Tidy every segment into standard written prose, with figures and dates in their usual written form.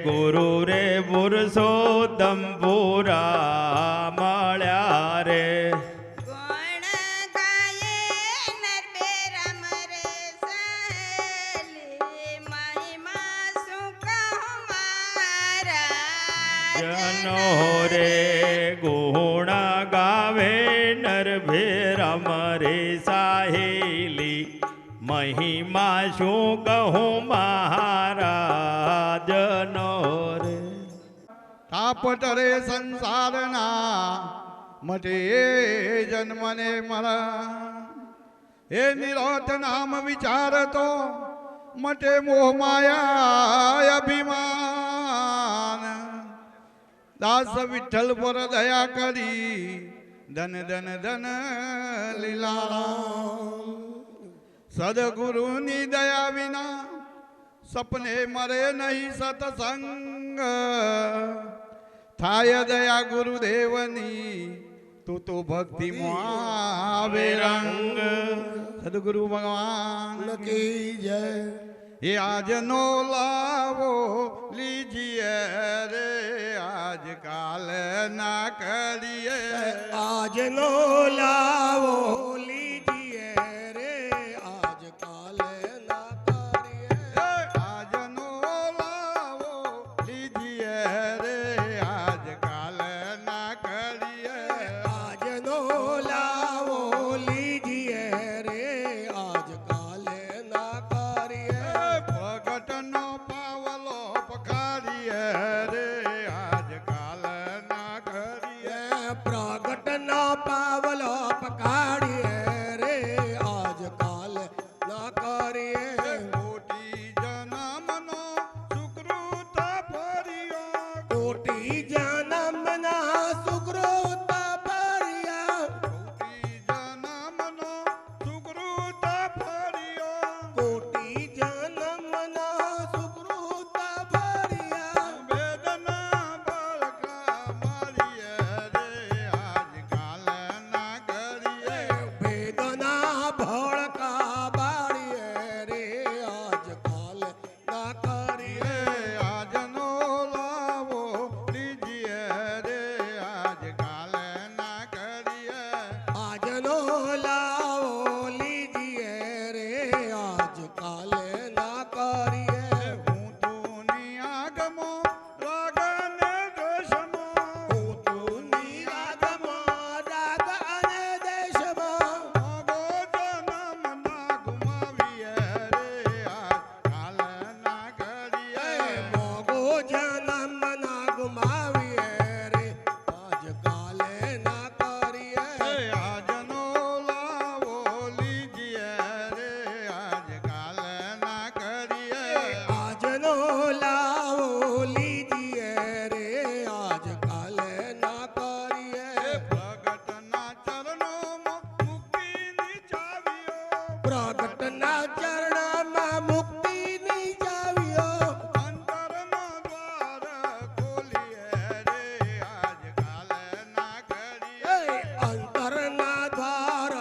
ગુરુ રે પુરુષોત્તમ પુરા મળ્યા રે. ગુણ ગાયે નરબેરમ રે સહેલી મહિમા શું કહું મારા જનો રે ગુણ ગાવે નરભેરમ રે સાહેલી મહિમા શું કહું મહારાજનો રે. તાપટ રે સંસારના મટે જન્મને મરા હે નિરોધ નામ વિચારતો મટે મોહ માયા અભિમાન દાસ વિઠ્ઠલ પર દયા કરી ધન ધન ધન લીલારામ સદગુરુની દયા વિના સપને મરે નહીં સતસંગ થાય દયા ગુરુદેવની તું તો ભક્તિ આવે રંગ સદગુરુ ભગવાન કી જય. એ આજનો લાવો લીજીએ રે આજ કાલ ના કરીએ આજનો લાવો લીજીએ રે આજ કાલ ના કરીએ આજનો લાવો લીજીએ રે આજ કાલ ના કરીએ આજનો લાવો લીજીએ રે આજ કાલ ના કરીએ ભગતનો પાવલો પખાડીએ રે આજ કાલ ના કરીએ પ્રગટનો પાવલો પકાડીએ રે આજ કાલ ના કરીએ કોટી જન્મનો સુકૃત ફર્યો કોટી જન્મના સુકૃત ભર્યા કોટી જન્મનો સુકૃત ફર્યો કોટી જન્મના સુકૃત ભર્યા વેદના બળકા મારીએ રે આજ કાલ ના કરીએ વેદના ભળકા બાળીએ રે આજ કાલ ના કરીએ આજનો લાવો લીજીએ રે આજ કાલ ના કરીએ આજનો લાવો લીજીએ રે આજ કાલ ના કરીએ હું તુની આગમો રાગને દોષમાં હું તું નિરાગમાં રાગ અને દેશમાં મોગો જન્મ ના ગુમાવીએ રે આજ કાલ ના કરીએ મોગો જન્મ ના ગુમાવીએ રે આજ કાલે ના કરીએ આજનો લાવો લીજીએ રે આજ કાલ ના કરીએ આજનો લાવો લીજીએ રે આજ કાલે ના કરીએ પ્રગટના ચરણોમાં મુક્તિની ચાવીઓ પ્રગટના ચરણમાં મુક્તિની ચાવીઓ અંતરનો દ્વાર ખોલીએ રે આજ કાલ ના કરીએ અંતરના દ્વાર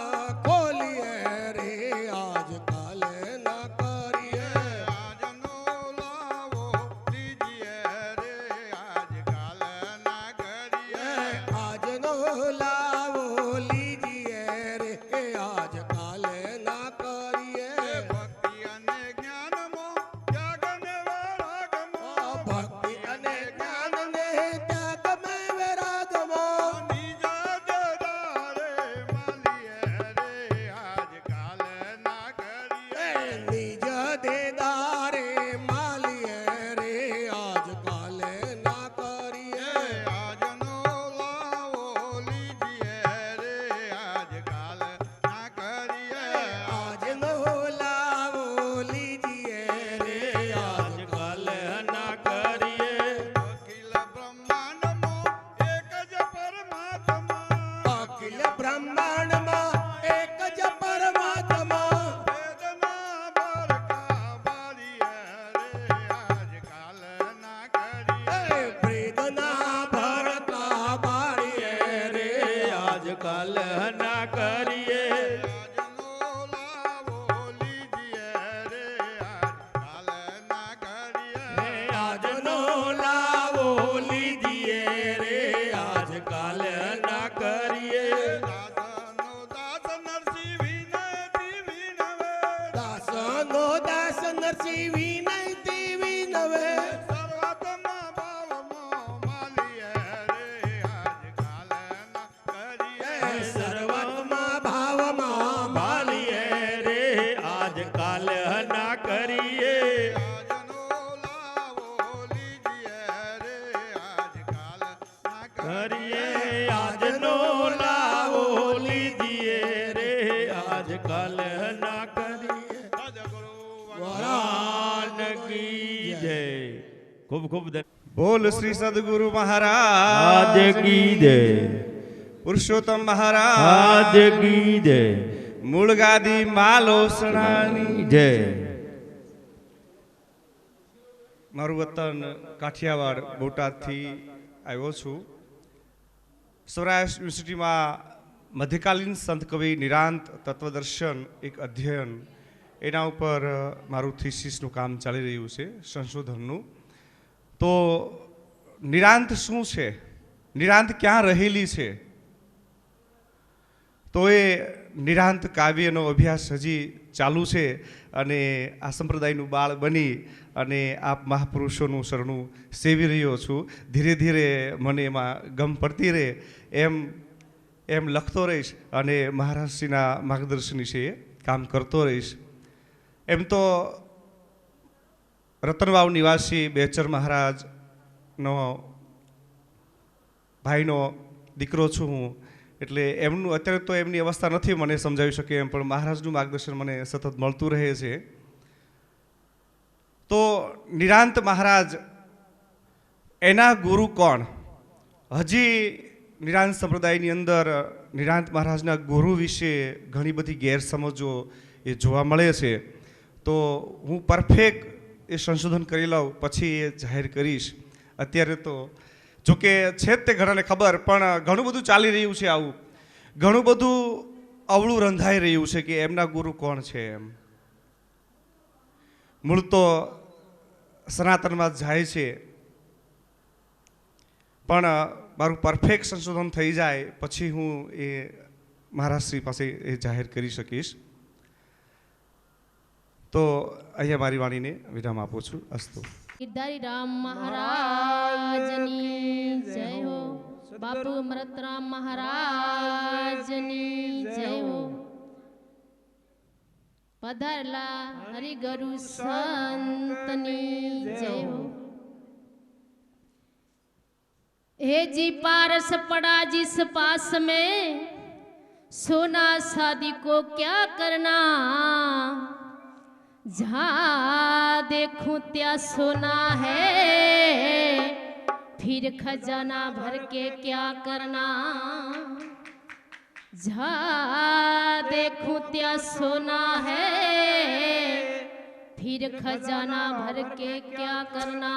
ખોલીએ રે આજ કાલે ના કરીએ આજનો લાવો લીજીએ રે આજ કાલ ના કરીએ આજનો લાવો લીજીએ રે આજ કાલે ના કરીએ ભક્તિ અને જ્ઞાનમાં ત્યાગ અને વૈરાગમાં ભક્તિ અને જ્ઞાન ને ત્યાગ મેં વૈરાગમાં નિજ દેદારે માલીએ રે આજ કાલ ના કરીએ નિજ દેદારે માલીએ રે આજ કાલે ના કરીએ આજનો લાવો લીજીએ રે આજ કાલ ના કરીએ આજનો લાવો લીજીએ રે આજ કાલે ના કરીએ અખિલ બ્રહ્માંડમાં એક જ પરમાત્મા અખિલ બ્રહ્માંડમાં એક જ પરમાત્મા વેદના બળકા બાળીએ રે આજ કાલ ના કરીએ વેદના ભળકા બાળીએ રે આજ કાલે ના કરીએ આજનો લાવો લીજીએ રે આજ કાલ ના કરીએ આજનો કલહ ના કરીએ સદગુરુ ભગવાન કી જય. ખૂબ ખૂબ બોલ શ્રી સદગુરુ મહારાજ આજ કી જય. પુરુષોત્તમ મહારાજ આજ કી જય. મૂળ ગાદી માલોસણાની જય. મારું વતન કાઠિયાવાડ બોટાદથી આવ્યો છું. સૌરાષ્ટ્ર યુનિવર્સિટીમાં મધ્યકાલીન સંત કવિ નિરાંત તત્વદર્શન એક અધ્યયન એના ઉપર મારું થીસીસનું કામ ચાલી રહ્યું છે, સંશોધનનું. તો નિરાંત શું છે, નિરાંત ક્યાં રહેલી છે, તો એ નિરાંત કાવ્યનો અભ્યાસ હજી ચાલુ છે. અને આ સંપ્રદાયનું બાળ બની અને આપ મહાપુરુષોનું શરણું સેવી રહ્યો છું. ધીરે ધીરે મને એમાં ગમ પડતી રહે એમ લખતો રહીશ અને મહારાજશ્રીના માર્ગદર્શન વિશે કામ કરતો રહીશ. એમ તો રતનવાવ નિવાસી બેચર મહારાજનો ભાઈનો દીકરો છું હું. એટલે એમનું અત્યારે તો એમની અવસ્થા નથી મને સમજાવી શકે એમ, પણ મહારાજનું માર્ગદર્શન મને સતત મળતું રહે છે. તો નિરાંત મહારાજ એના ગુરુ કોણ? હજી નિરાંત સંપ્રદાયની અંદર નિરાંત મહારાજના ગુરુ વિશે ઘણી બધી ગેરસમજો એ જોવા મળે છે. તો હું પરફેક્ટ એ સંશોધન કરી લઉં પછી એ જાહેર કરીશ. અત્યારે તો જોકે છે જ તે ઘણાને ખબર, પણ ઘણું બધું ચાલી રહ્યું છે, આવું ઘણું બધું અવળું રંધાઈ રહ્યું છે કે એમના ગુરુ કોણ છે એમ. મૂળ તો સનાતનમાં જાય છે, પણ મારું પરફેક્ટ સંશોધન થઈ જાય પછી હું એ મહારાજશ્રી પાસે એ જાહેર કરી શકીશ. તો અહીંયા મારી વાણીને વિરામ આપું છું. અસ્તુ. ગિરધારી રામ મહારાજની જય હો. બાપુ અમૃતરામ મહારાજની જય હો. પધારેલા હરિગુરુ સંતની જય હો. हे जी पारस पड़ा जिस पास में सोना शादी को क्या करना, जहाँ देखूं त्या सोना है फिर खजाना भर के क्या करना, जहाँ देखूं त्या सोना है फिर खजाना भर के क्या करना।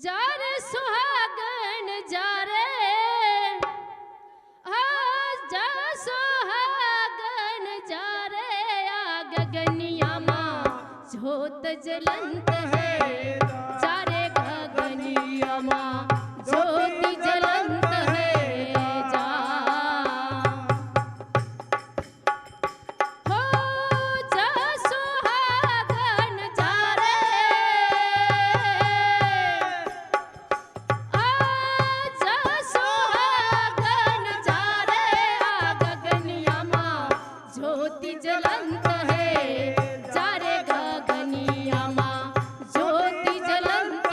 जा रे सुहागन जा रे, जा सुहागन जा रे, आ गगनिया माँ ज्योत जलंत है, जा रे गगनिया माँ ज्योति जलंत है, जा हो जा सुहागन जा रे, आ जा सुहागन जा रे, आ गगनिया माँ ज्योति जलंत है, जा रे गगनिया माँ ज्योति जलंत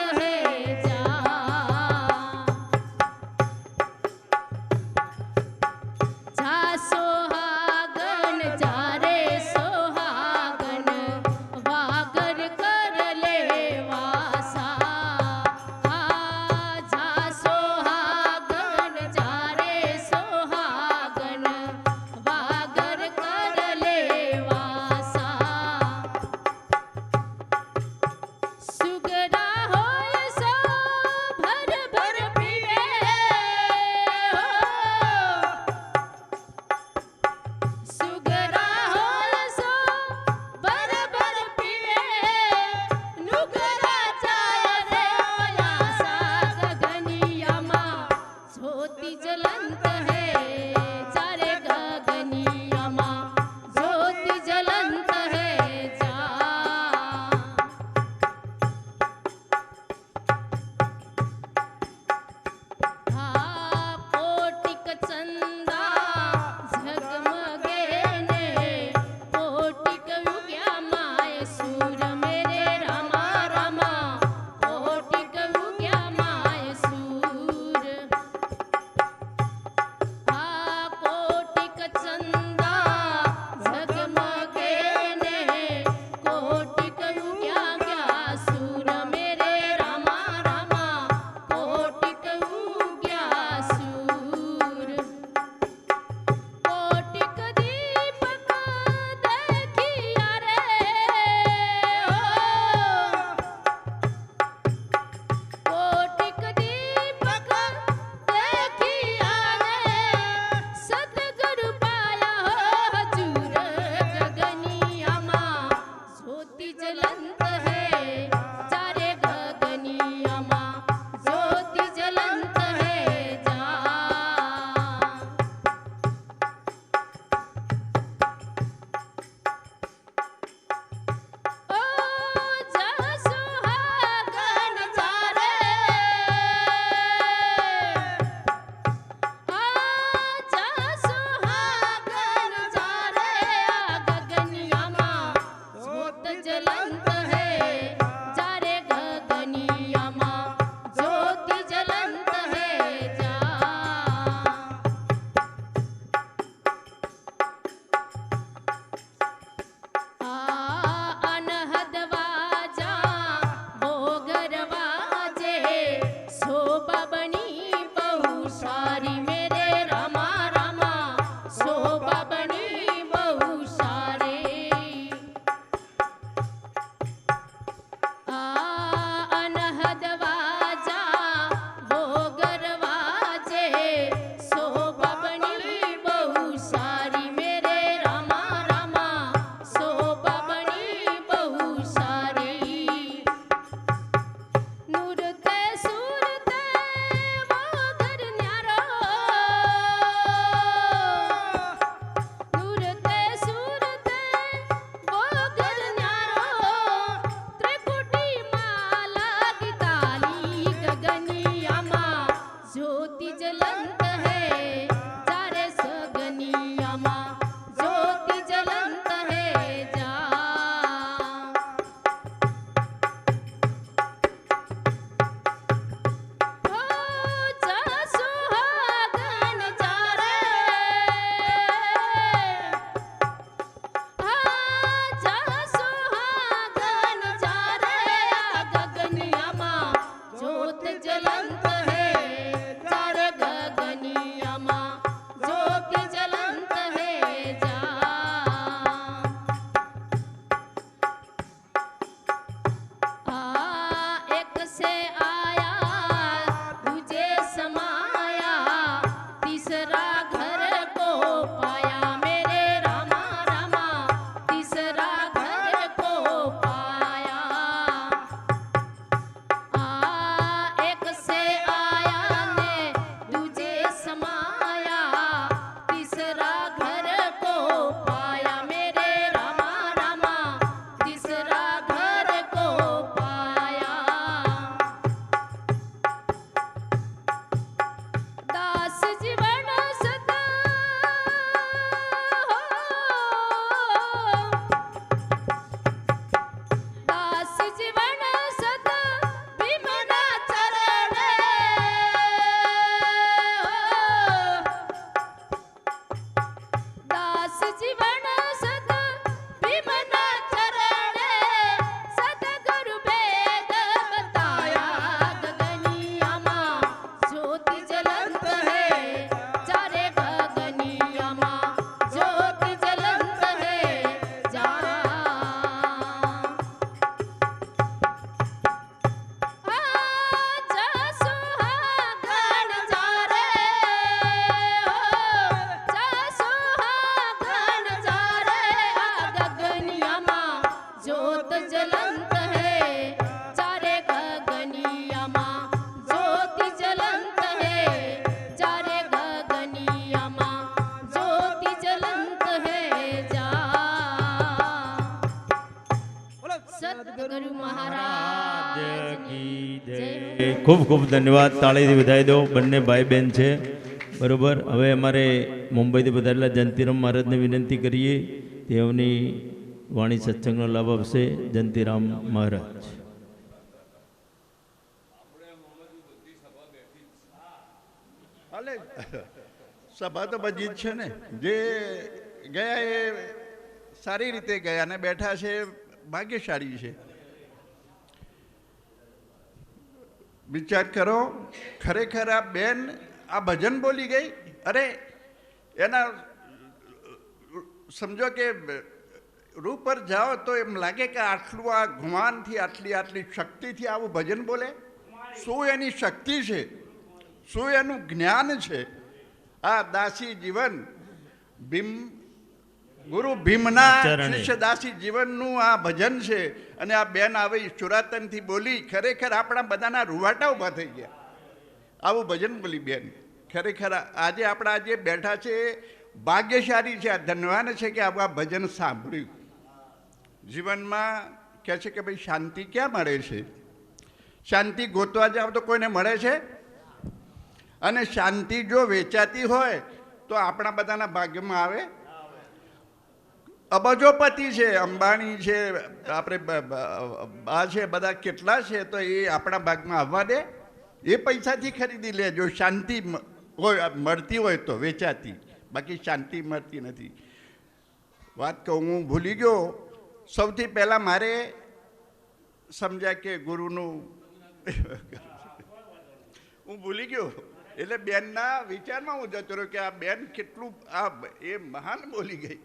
ज्योति जलंत है चारे सगनिया माँ ज्योति जलंत है जा हो जा सुहागन जा रे जा सुहागन जा रे गगनिया माँ ज्योत जलंत है चारे गगनिया माँ ज्योत जलंत है जा एक से आया तुझे समाया तीसरा घर को पाया मेरे रामा रामा तीसरा घर को पाया एक से आया ने तुझे समाया तीसरा घर को पाया मेरे रामा रामा तीसरा घर को पाया दास जीवन सदा दास जीवन सदा विमना चरण दास जीवन सदा विमना चरण सतगुरु वेद बताया गगनिया माँ ज्योति जलंत है चारे गगनिया माँ ज्योति जलंत है जा जा सुहागन जा रे जा सुहागन जा रे गगनिया माँ ज्योत जलंत है चारे गगनिया माँ ज्योति जलंत है चारे गगनिया माँ ज्योति जलंत है जा सतगुरु महाराज કી જય. ખૂબ ખૂબ ધન્યવાદ. તાળીથી વધાવી દો. બંને ભાઈ બહેન છે બરોબર. હવે અમારે મુંબઈથી પધારેલા જયંતિરામ મહારાજને વિનંતી કરીએ તેઓની વાણી સત્સંગનો લાભ આપશે જયંતિરામ મહારાજ. હાલે સભા તો બધી જ છે ને. જે ગયા એ સારી રીતે ગયા અને બેઠા છે ભાગ્યશાળી છે. વિચાર કરો, ખરેખર આ બેન આ ભજન બોલી ગઈ. અરે એના સમજો કે રૂપ પર જાઓ તો એમ લાગે કે આટલું આ ગુમાનથી આટલી શક્તિથી આવું ભજન બોલે. શું એની શક્તિ છે, શું એનું જ્ઞાન છે. આ દાસી જીવન ભીમ ગુરુ ભીમના ચરણે. શિષ્ય દાસી જીવનનું આ ભજન છે. અને આ બેન આવી સુરાતનથી બોલી, ખરેખર આપણા બધાના રૂવાટા ઊભા થઈ ગયા. આવું ભજન બોલી બેન. ખરેખર આજે આપણા આજે બેઠા છે ભાગ્યશાળી છે, આ ધન્યવાન છે કે આવું આ ભજન સાંભળ્યું. જીવનમાં કહે છે કે ભાઈ શાંતિ ક્યાં મળે છે? શાંતિ ગોતવા જાવ તો કોઈને મળે છે? અને શાંતિ જો વેચાતી હોય તો આપણા બધાના ભાગ્યમાં આવે? અબજોપતિ છે, અંબાણી છે, આપણે આ છે, બધા કેટલા છે, તો એ આપણા ભાગમાં આવવા દે? એ પૈસાથી ખરીદી લે જો શાંતિ હોય, મળતી હોય તો વેચાતી, બાકી શાંતિ મળતી નથી. વાત કહું, હું ભૂલી ગયો. સૌથી પહેલાં મારે સમજાય કે ગુરુનું હું ભૂલી ગયો. એટલે બેનના વિચારમાં હું જતો રહ્યો કે આ બેન કેટલું આ એ મહાન બોલી ગઈ.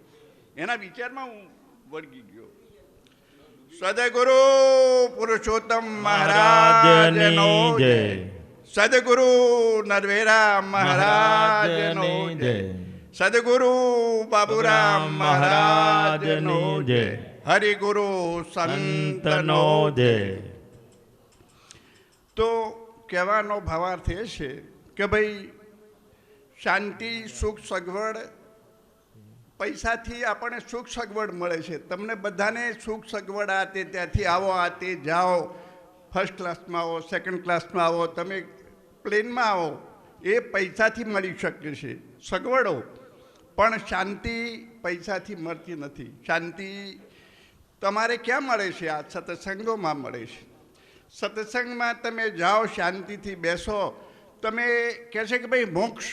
એના વિચારમાં હું વળગી ગયો. સદગુરુ પુરુષોત્તમ મહારાજનો જય. સદગુરુ નરવેરા મહારાજનો જય. સદગુરુ બાબુરામ મહારાજનો જય. હરિગુરુ સંતનો જય. તો કહેવાનો ભાવાર્થ એ છે કે ભાઈ શાંતિ, સુખ, સગવડ, પૈસાથી આપણને સુખ સગવડ મળે છે. તમને બધાને સુખ સગવડ આ તે ત્યાંથી આવો, આ તે જાઓ, ફર્સ્ટ ક્લાસમાં આવો, સેકન્ડ ક્લાસમાં આવો, તમે પ્લેનમાં આવો, એ પૈસાથી મળી શકે છે, સગવડો, પણ શાંતિ પૈસાથી મળતી નથી. શાંતિ તમારે ક્યાં મળે છે? આ સત્સંગોમાં મળે છે. સત્સંગમાં તમે જાઓ, શાંતિથી બેસો, તમે કહેશે કે ભાઈ મોક્ષ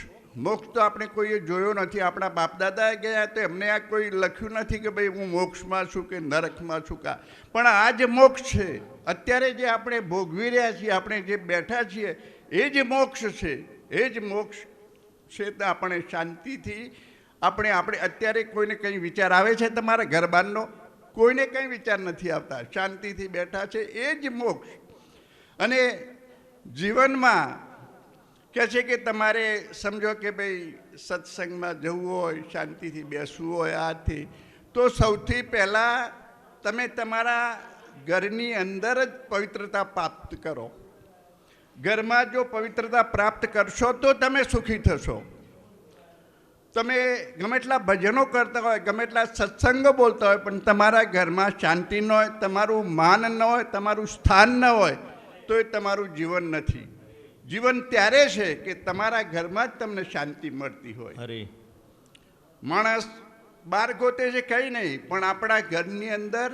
તો આપણે કોઈએ જોયો નથી. આપણા બાપદાદા ગયા તો એમને આ કોઈ લખ્યું નથી કે ભાઈ હું મોક્ષમાં છું કે નરકમાં છું કા. પણ આ જે મોક્ષ છે, અત્યારે જે આપણે ભોગવી રહ્યા છીએ, આપણે જે બેઠા છીએ, એ જ મોક્ષ છે. એ જ મોક્ષ છે. તો આપણે શાંતિથી આપણે અત્યારે કોઈને કંઈ વિચાર આવે છે તમારા ઘર બહારનો? કોઈને કંઈ વિચાર નથી આવતા. શાંતિથી બેઠા છે, એ જ મોક્ષ. અને જીવનમાં કહે છે કે તમારે સમજો કે ભાઈ સત્સંગમાં જવું હોય, શાંતિથી બેસવું હોય આથી, તો સૌથી પહેલાં તમે તમારા ઘરની અંદર જ પવિત્રતા પ્રાપ્ત કરો. ઘરમાં જો પવિત્રતા પ્રાપ્ત કરશો તો તમે સુખી થશો. તમે ગમે એટલા ભજનો કરતા હોય, ગમે એટલા સત્સંગો બોલતા હોય, પણ તમારા ઘરમાં શાંતિ ન હોય, તમારું માન ન હોય, તમારું સ્થાન ન હોય, તો એ તમારું જીવન નથી. જીવન ત્યારે છે કે તમારા ઘરમાં જ તમને શાંતિ મળતી હોય. અરે માણસ બહાર ગોતે છે કંઈ નહીં, પણ આપણા ઘરની અંદર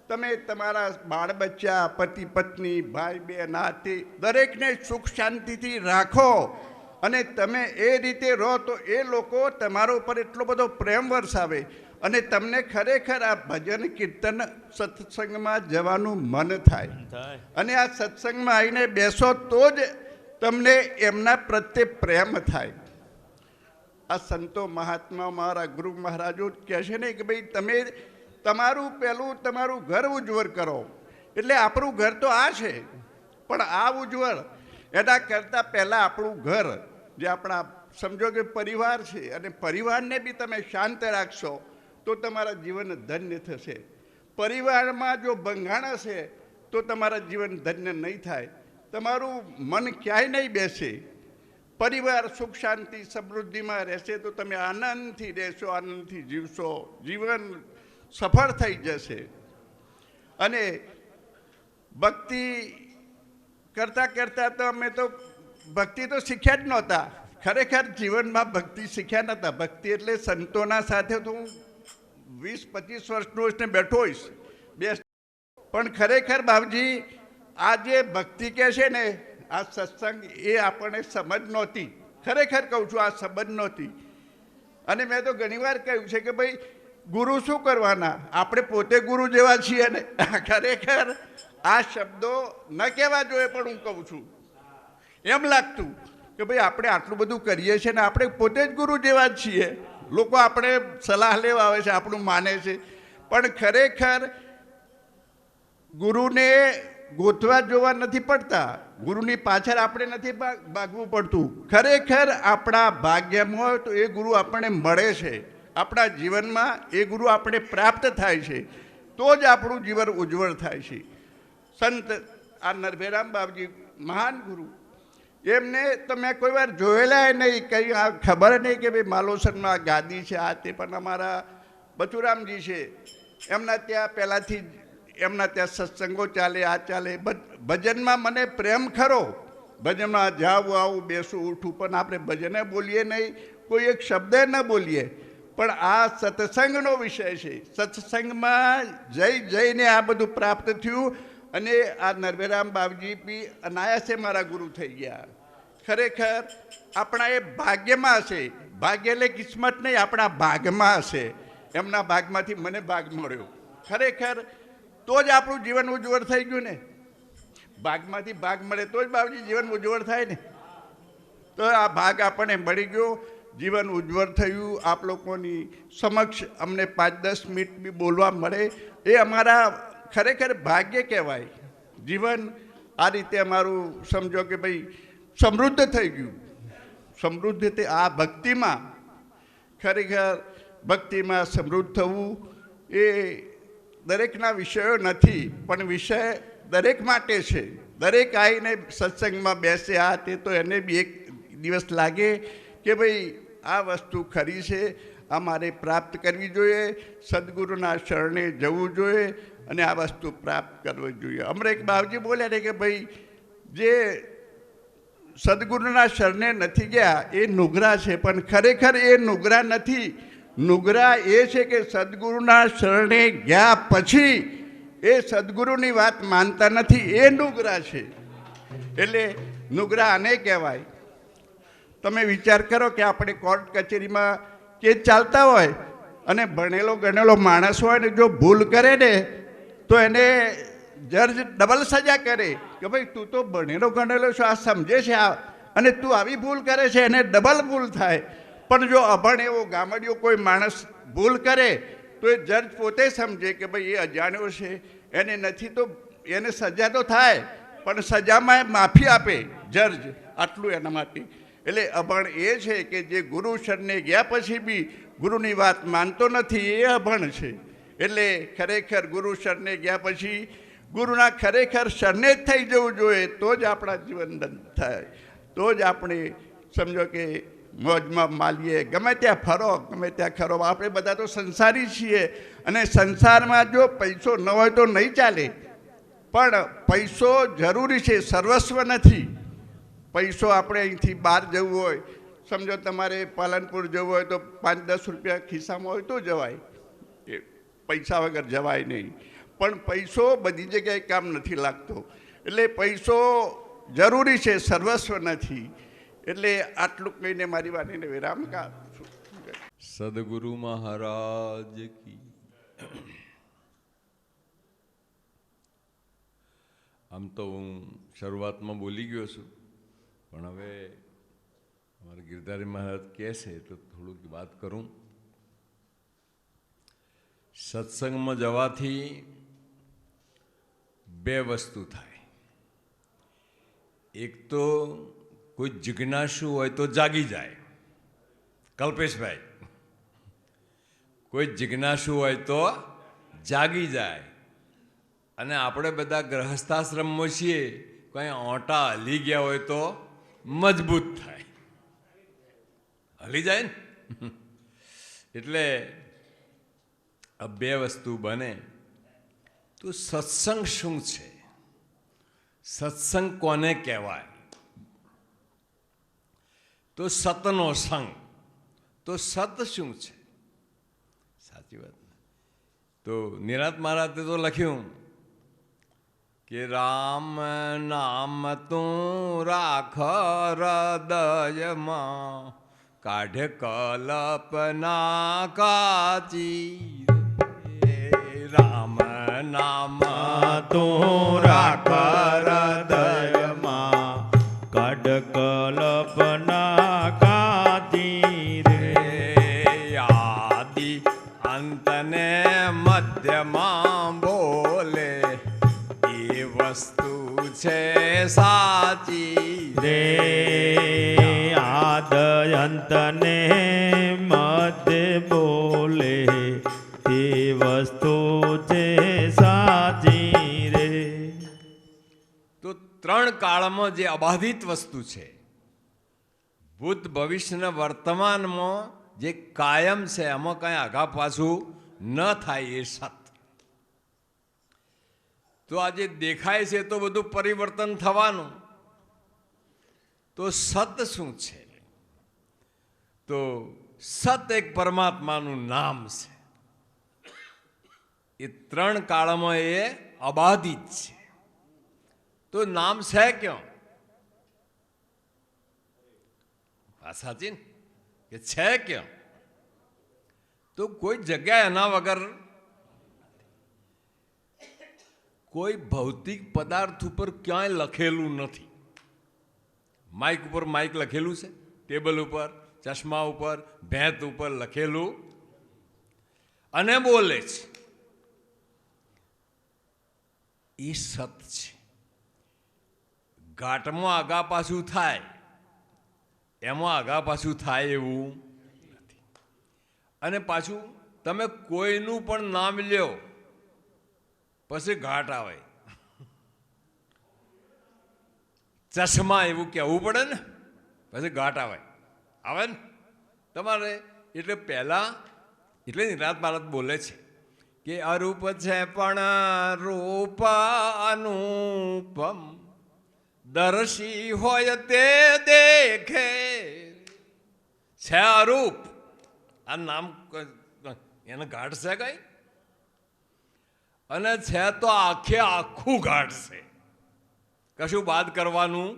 તમે તમારા બાળ બચ્ચા, પતિ પત્ની, ભાઈ બહેન, આથી દરેકને સુખ શાંતિથી રાખો અને તમે એ રીતે રહો, તો એ લોકો તમારા ઉપર એટલો બધો પ્રેમ વરસાવે અને તમને ખરેખર આ ભજન કીર્તન સત્સંગમાં જવાનું મન થાય. અને આ સત્સંગમાં આવીને બેસો તો જ તમને એમના પ્રત્યે પ્રેમ થાય. આ સંતો મહાત્મા, મારા ગુરુ મહારાજો કહે છે ને કે ભાઈ તમે તમારું ઘર ઉજ્જવળ કરો. એટલે આપણું ઘર તો આ છે, પણ આ ઉજ્જવળ એના કરતાં પહેલાં આપણું ઘર, જે આપણા સમજો કે પરિવાર છે, અને પરિવારને બી તમે શાંત રાખશો તો તમારા જીવન ધન્ય થશે. પરિવારમાં જો ભંગાણ હશે તો તમારા જીવન ધન્ય નહીં થાય. તમારું મન ક્યાંય નહીં બેસે. પરિવાર સુખ શાંતિ સમૃદ્ધિમાં રહેશે તો તમે આનંદથી રહેશો, આનંદથી જીવશો, જીવન સફળ થઈ જશે. અને ભક્તિ કરતાં કરતાં તો અમે તો ભક્તિ તો શીખ્યા જ નહોતા. ખરેખર જીવનમાં ભક્તિ શીખ્યા નહોતા. ભક્તિ એટલે સંતોના સાથે તો હું 20-25 વર્ષનો ને બેઠો હોઈશ, પણ ખરેખર બાપજી આ જે ભક્તિ કહે છે ને, આ સત્સંગ, એ આપણને સમજ નહોતી. ખરેખર કહું છું, આ સમજ નહોતી. અને મેં તો ઘણીવાર કહ્યું છે કે ભાઈ ગુરુ શું કરવાના, આપણે પોતે ગુરુ જેવા છીએ ને. ખરેખર આ શબ્દો ન કહેવા જોઈએ, પણ હું કહું છું. એમ લાગતું કે ભાઈ આપણે આટલું બધું કરીએ છીએ ને આપણે પોતે જ ગુરુ જેવા જ છીએ. લોકો આપણે સલાહ લેવા આવે છે, આપણું માને છે, પણ ખરેખર ગુરુને ગોતવા જોવા નથી પડતા. ગુરુની પાછળ આપણે નથી ભાગવું પડતું. ખરેખર આપણા ભાગ્યમાં હોય તો એ ગુરુ આપણને મળે છે. આપણા જીવનમાં એ ગુરુ આપણે પ્રાપ્ત થાય છે, તો જ આપણું જીવન ઉજ્જવળ થાય છે. સંત આ નરભેરામ બાપજી મહાન ગુરુ, એમને તો મેં કોઈ વાર જોયેલા નહીં, કંઈ આ ખબર નહીં કે ભાઈ માલોસરમાં ગાદી છે આ તે. પણ અમારા બચુરામજી છે, એમના ત્યાં પહેલાંથી એમના ત્યાં સત્સંગો ચાલે, આ ચાલે. ભજનમાં મને પ્રેમ ખરો. ભજનમાં જાવું આવું બેસું ઉઠું, પણ આપણે ભજને બોલીએ નહીં, કોઈ એક શબ્દ ન બોલીએ. પણ આ સત્સંગનો વિષય છે. સત્સંગમાં જઈને આ બધું પ્રાપ્ત થયું. અને આ નરભેરામ બાપજી બી અનાયાસે મારા ગુરુ થઈ ગયા. ખરેખર આપણા એ ભાગ્યમાં હશે. ભાગ્ય એટલે કિસ્મત નહીં, આપણા ભાગમાં હશે. એમના ભાગમાંથી મને ભાગ મળ્યો. ખરેખર તો જ આપણું જીવન ઉજ્જવળ થઈ ગયું ને. ભાગમાંથી ભાગ મળે તો જ બાપજી જીવન ઉજ્જવળ થાય ને. તો આ ભાગ આપણને મળી ગયો, જીવન ઉજ્જવળ થયું. આપ લોકોની સમક્ષ અમને 5-10 મિનિટ બી બોલવા મળે, એ અમારા ખરેખર ભાગ્ય કહેવાય. જીવન આ રીતે અમારું સમજો કે ભાઈ સમૃદ્ધ થઈ ગયું. સમૃદ્ધ તે આ ભક્તિમાં, ખરેખર ભક્તિમાં સમૃદ્ધ થવું એ દરેકના વિષયો નથી, પણ વિષય દરેક માટે છે. દરેક આવીને સત્સંગમાં બેસે આ તે, તો એને બી એક દિવસ લાગે કે ભાઈ આ વસ્તુ ખરી છે, આ મારે પ્રાપ્ત કરવી જોઈએ, સદગુરુના શરણે જવું જોઈએ અને આ વસ્તુ પ્રાપ્ત કરવી જોઈએ. અમરે એક બાપજી બોલ્યા ને કે ભાઈ જે સદગુરુના શરણે નથી ગયા એ નુગરા છે, પણ ખરેખર એ નુગરા નથી. નુગરા એ છે કે સદગુરુના શરણે ગયા પછી એ સદગુરુની વાત માનતા નથી, એ નુગરા છે. એટલે નુગરા આને કહેવાય. તમે વિચાર કરો કે આપણે કોર્ટ કચેરીમાં કેસ ચાલતા હોય અને ભણેલો ગણેલો માણસ હોય ને જો ભૂલ કરે ને તો એને જજ ડબલ સજા કરે કે ભાઈ તું તો ભણેલો ગણેલો છો, આ સમજે છે આ, અને તું આવી ભૂલ કરે છે, એને ડબલ ભૂલ થાય. પણ જો અભણ એવો ગામડિયો કોઈ માણસ ભૂલ કરે તો એ જજ પોતે સમજે કે ભાઈ એ અજાણ્યો છે, એને નથી તો એને સજા તો થાય, પણ સજામાં માફી આપે જજ, આટલું એના માટે. એટલે અભણ એ છે કે જે ગુરુ શરણે ગયા પછી બી ગુરુની વાત માનતો નથી, એ અભણ છે. એટલે ખરેખર ગુરુ શરણે ગયા પછી ગુરુના ખરેખર શરણે જ થઈ જવું જોઈએ, તો જ આપણા જીવન થાય, તો જ આપણે સમજો કે મોજમાં માલીએ, ગમે ત્યાં ફરો, ગમે ત્યાં ખરો. આપણે બધા તો સંસારી છીએ અને સંસારમાં જો પૈસો ન હોય તો નહીં ચાલે, પણ પૈસો જરૂરી છે, સર્વસ્વ નથી. પૈસો આપણે અહીંથી બહાર જવું હોય, સમજો તમારે પાલનપુર જવું હોય તો 5-10 રૂપિયા ખિસ્સામાં હોય તો જવાય, એ પૈસા વગર જવાય નહીં. પણ પૈસો બધી જગ્યાએ કામ નથી લાગતો, એટલે પૈસો જરૂરી છે, સર્વસ્વ નથી. એટલે આટલું કહીને મારી વાણીને વિરામ આપું છું. સદગુરુ મહારાજ કી. આમ તો હું શરૂઆતમાં બોલી ગયો છું, પણ હવે અમારા ગિરધારી મહારાજ કહે છે તો થોડુંક વાત કરું. સત્સંગમાં જવાથી 2 વસ્તુ થાય. એક તો કોઈ જિજ્ઞાસુ હોય તો જાગી જાય, કલ્પેશભાઈ, કોઈ જિજ્ઞાસુ હોય તો જાગી જાય. અને આપણે બધા ગ્રહસ્થાશ્રમમાં છીએ, કંઈ ઓંટા હલી ગયા હોય તો મજબૂત થાય, હલી જાય ને. એટલે આ 2 વસ્તુ બને. તો સત્સંગ શું છે? સત્સંગ કોને કહેવાય? તો સતનો સંગ. તો સત શું છે? સાચી વાત. તો નિરાંત મહારાજે તો લખ્યું કે રામ નામ તું રાખ હૃદયમાં, કાઢે કલ્પના કાચી. રામ નામ તું રાખ હૃદયમાં, કાઢ કલ્પના કાચી રે. આદિ અંતને મધ્યમાં બોલે એ વસ્તુ છે સાચી રે. આદ અંતને મધ્ય બોલે તે વસ્તુ છે સાચી રે. તો 3 કાળમાં જે અબાધિત વસ્તુ છે, ભૂત ભવિષ્ય વર્તમાનમાં જે કાયમ છે, એમાં કાંઈ આઘા પાછું ન થાય, એ સત. તો આ જે દેખાય છે તો બધું પરિવર્તન થવાનું. તો સત શું છે? તો સત એક પરમાત્માનું નામ છે. એ 3 કાળમાં એ અબાધિત છે. તો નામ છે ક્યાં? આ સાચી ને કે છે ક્યાં? તો કોઈ જગ્યાએ એના વગર, કોઈ ભૌતિક પદાર્થ ઉપર ક્યાંય લખેલું નથી. માઇક ઉપર માઇક લખેલું છે, ટેબલ ઉપર, ચશ્મા ઉપર, ભેંત ઉપર લખેલું, અને બોલે છે. એ સત છે. ઘાટમાં આગા પાછું થાય, એમાં આગા પાછું થાય એવું નથી. અને પાછું તમે કોઈનું પણ નામ લ્યો પછી ઘાટ આવે. ચશ્મા એવું કહેવું પડે ને, પછી ઘાટ આવે ને તમારે. એટલે પહેલાં, એટલે નિરાંત મહારાજ બોલે છે કે અરૂપ છે પણ રૂપ અનુપમ, દર્શી હોય તે દેખે છે અરૂપ. આ નામ એને ઘાટ છે કઈ, અને છે તો આખે આખું ઘાટ છે, કશું બાદ કરવાનું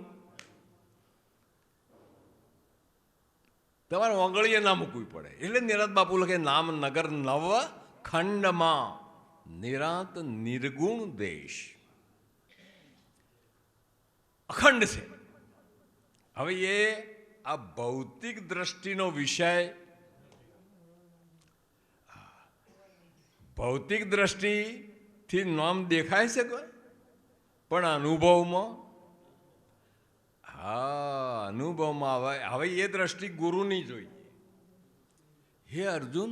તમારે ઓગળીએ ના મૂકવી પડે. એટલે નિરાંત બાપુ લખે નામ નગર નવ ખંડમાં નિરાંત નિર્ગુણ દેશ. અખંડ છે. હવે એ આ ભૌતિક દ્રષ્ટિનો વિષય, ભૌતિક દ્રષ્ટિથી નામ દેખાય છે કોઈ, પણ અનુભવમાં, હા અનુભવમાં હવે એ દ્રષ્ટિ ગુરુની જોઈએ. હે અર્જુન,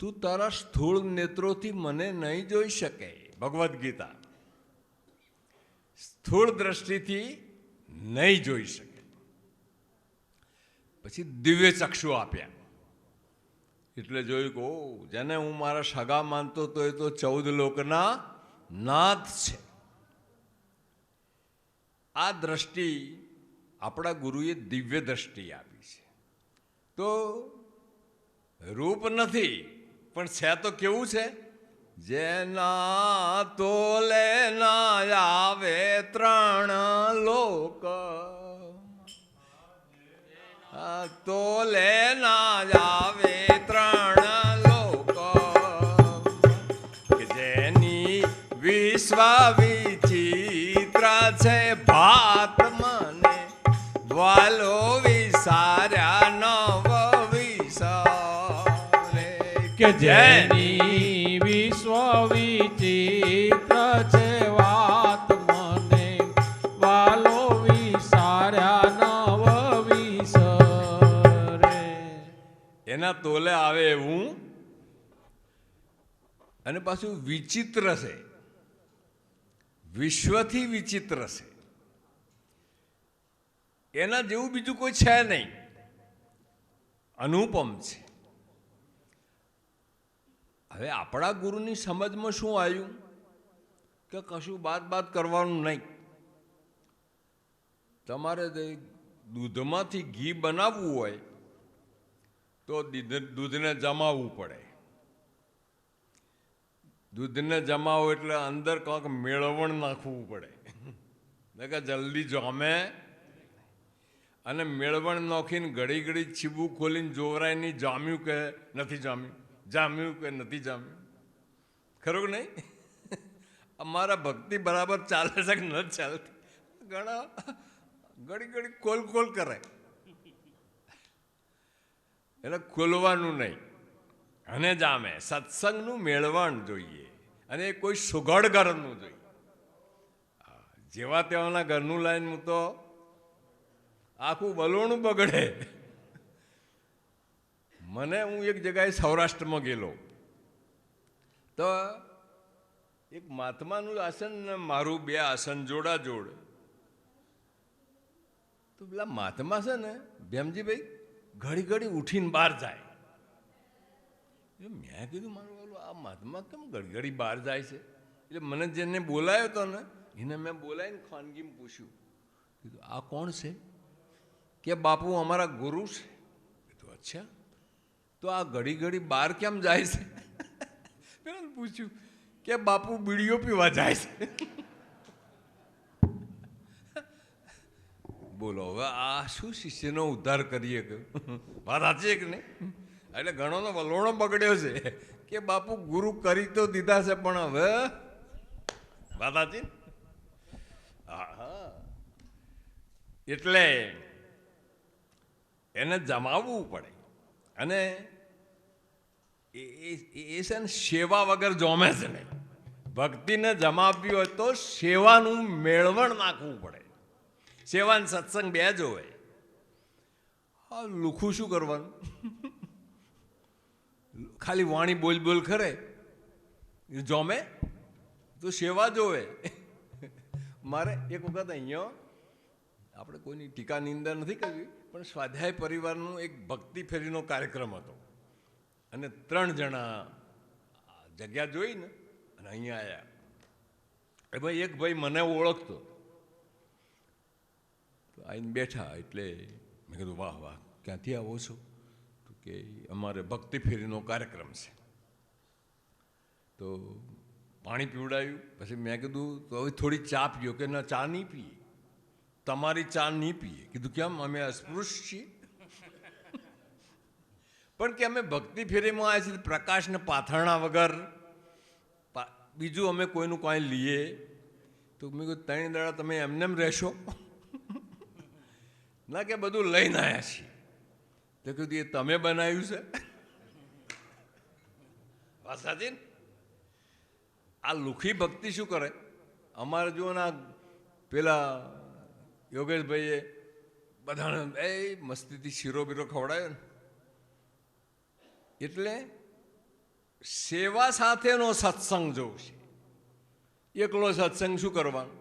તું તારા સ્થૂળ નેત્રોથી મને નહીં જોઈ શકે. ભગવદ્ ગીતા. સ્થૂળ દ્રષ્ટિથી નહીં જોઈ શકે. પછી દિવ્ય ચક્ષુ આપ્યા. એટલે જોયું કે ઓ, જેને હું મારા સગા માનતો તો એ તો 14 લોકના નાથ છે. આ દ્રષ્ટિ આપણા ગુરુએ દિવ્ય દ્રષ્ટિ આપી છે. તો રૂપ નથી, પણ છે તો કેવું છે? જેના તોલે ના આવે 3 લોક, તોલે ના આવે 3 લોક, જેની વિશ્વ વિચિત્ર છે ભાત મને વાલો વિસાર્યા નવ વિસારે. કે જેની વિશ્વ વિચિત્ર છે વાત મને વાલો વિસાર્યા નવ વિસરે. એના તોલે આવે એવું, અને પાછું વિચિત્ર છે, વિશ્વથી વિચિત્ર છે. એના જેવું બીજું કોઈ છે નહીં, અનુપમ છે. હવે આપણા ગુરુની સમજમાં શું આવ્યું કે કશું બાદ કરવાનું નહીં. તમારે દૂધમાંથી ઘી બનાવવું હોય તો દૂધને જમાવવું પડે. દૂધને જમાવો એટલે અંદર કંઈક મેળવણ નાખવું પડે, કે જલ્દી જામે. અને મેળવણ નાખીને ઘડી ઘડી છીબું ખોલીને જોવરાય નહીં, જામ્યું કે નથી જામ્યું, જામ્યું કે નથી જામ્યું. ખરું કે નહીં? અમારા ભક્તિ બરાબર ચાલે છે કે નથી ચાલતી? ઘણા ઘડી ઘડી ખોલ કરે. એટલે ખોલવાનું નહીં અને જામે. સત્સંગનું મેળવણ જોઈએ, અને કોઈ સુઘડ ઘરનું જોઈએ. જેવા તેવાના ઘરનું લાઈન હું તો આખું બલોણું બગડે. મને હું એક જગ્યાએ સૌરાષ્ટ્રમાં ગયેલો, તો એક મહાત્માનું આસન ને મારું 2 આસન જોડાજોડ. તો પેલા મહાત્મા છે ને ભેમજીભાઈ ઘડી ઘડી ઉઠીને બહાર જાય. મેં કીધું મારું બોલું આ મહાત્મા કેમ ઘડી ઘડી બહાર જાય છે? એટલે મને જેને બોલાયો હતો ને એને મેં બોલાવીને ખાનગીમાં પૂછ્યું, કીધું આ કોણ છે? કે બાપુ અમારા ગુરુ છે. કીધું અચ્છા, તો આ ઘડી ઘડી બહાર કેમ જાય છે? પેલા પૂછ્યું કે બાપુ બીડીઓ પીવા જાય છે. બોલો હવે આ શું શિષ્યનો ઉદ્ધાર કરીએ? વાત સાચી કે નહીં? એટલે ઘણોનો વલોણો બગડ્યો છે કે બાપુ ગુરુ કરી તો દીધા છે, પણ હવે વાત સાચી. હા, એટલે એને જમાવવું પડે. અને એ છે ને સેવા વગર જોમે છે નહીં. ભક્તિને જમાવવી હોય તો સેવાનું મેળવણ નાખવું પડે. સેવા અને સત્સંગ 2 જોવે. હા, લુખું શું કરવાનું? ખાલી વાણી બોલ કરે જોમે તો સેવા જોવે. મારે એક વખત અહીંયા, આપણે કોઈની ટીકા નિંદા નથી કરવી, પણ સ્વાધ્યાય પરિવારનું એક ભક્તિ ફેરીનો કાર્યક્રમ હતો, અને 3 જણા જગ્યા જોઈ ને અને અહીંયા આવ્યા. એ ભાઈ એક ભાઈ મને ઓળખતો, આવીને બેઠા એટલે મેં કીધું વાહ વાહ ક્યાંથી આવો છો? તો કે અમારે ભક્તિ ફેરીનો કાર્યક્રમ છે. તો પાણી પીવડાવ્યું. પછી મેં કીધું તો હવે થોડી ચા પીઓ. કે ના, ચા નહીં પીએ, તમારી ચા નહીં પીએ. કીધું કેમ? અમે અસ્પૃશ્ય છીએ. પણ કે અમે ભક્તિ ફેરીમાં આવ્યા છીએ, પ્રકાશને પાથરણા વગર બીજું અમે કોઈનું કાંઈ લઈએ. તો મેં કહ્યું 3 દાડા તમે એમને એમ રહેશો? ના, કે બધું લઈને આવ્યા છીએ. તો કીધું એ તમે બનાવ્યું છે? વાત સાચી ને? આ લુખી ભક્તિ શું કરે? અમારે જુઓ ના પેલા યોગેશભાઈએ બધાને એ મસ્તીથી શીરો બીરો ખવડાયો ને. એટલે સેવા સાથેનો સત્સંગ જોવું છે. એકલો સત્સંગ શું કરવાનું?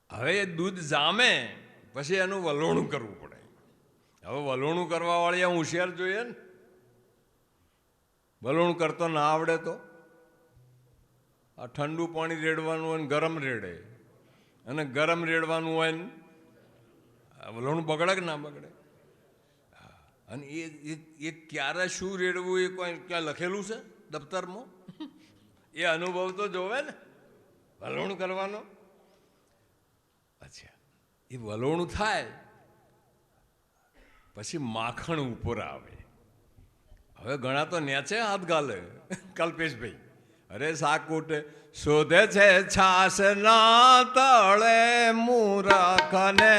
હવે એ દૂધ જામે પછી એનું વલોણું કરવું પડે. હવે વલોણું કરવા વાળી હોશિયાર જોઈએ ને. વલોણું કરતો ના આવડે તો આ ઠંડુ પાણી રેડવાનું હોય ને ગરમ રેડે, અને ગરમ રેડવાનું હોય ને વલોણું બગડે કે ના બગડે? અને એ ક્યારે શું રેડવું એ કોઈ ક્યાં લખેલું છે દફતરમાં? એ અનુભવ તો જોવે ને વલોણું કરવાનો. અચ્છા, એ વલોણું થાય પછી માખણ ઉપર આવે. હવે ઘણા તો નેચે હાથ ગાલે. કલ્પેશભાઈ, અરે સાકુટ શોધે છે છાસ ના તળે મૂરખને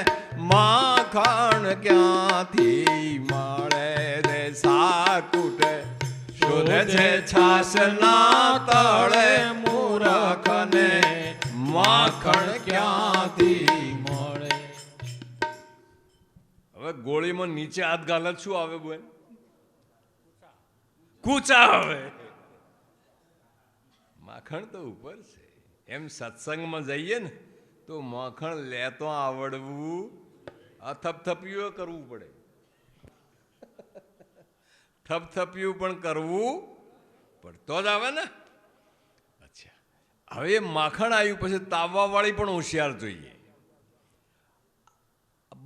માખણ ક્યાંથી મળે રે? સાકુટ શોધે છે છાસ ના તળે મૂરખને માખણ ક્યાંથી મળે? હવે ગોળીમાં નીચે હાથ ગાલે શું આવે બોલ? કૂચા આવે. માખણ તો ઉપર છે. એમ સત્સંગમાં જઈએ ને તો માખણ લેતો આવડવું, આ થપથપિયું કરવું પડે. થપથપિયું પણ કરવું પડે તો જ આવે ને. અચ્છા, હવે એ માખણ આવ્યું પછી તાવવા વાળી પણ હોશિયાર જોઈએ.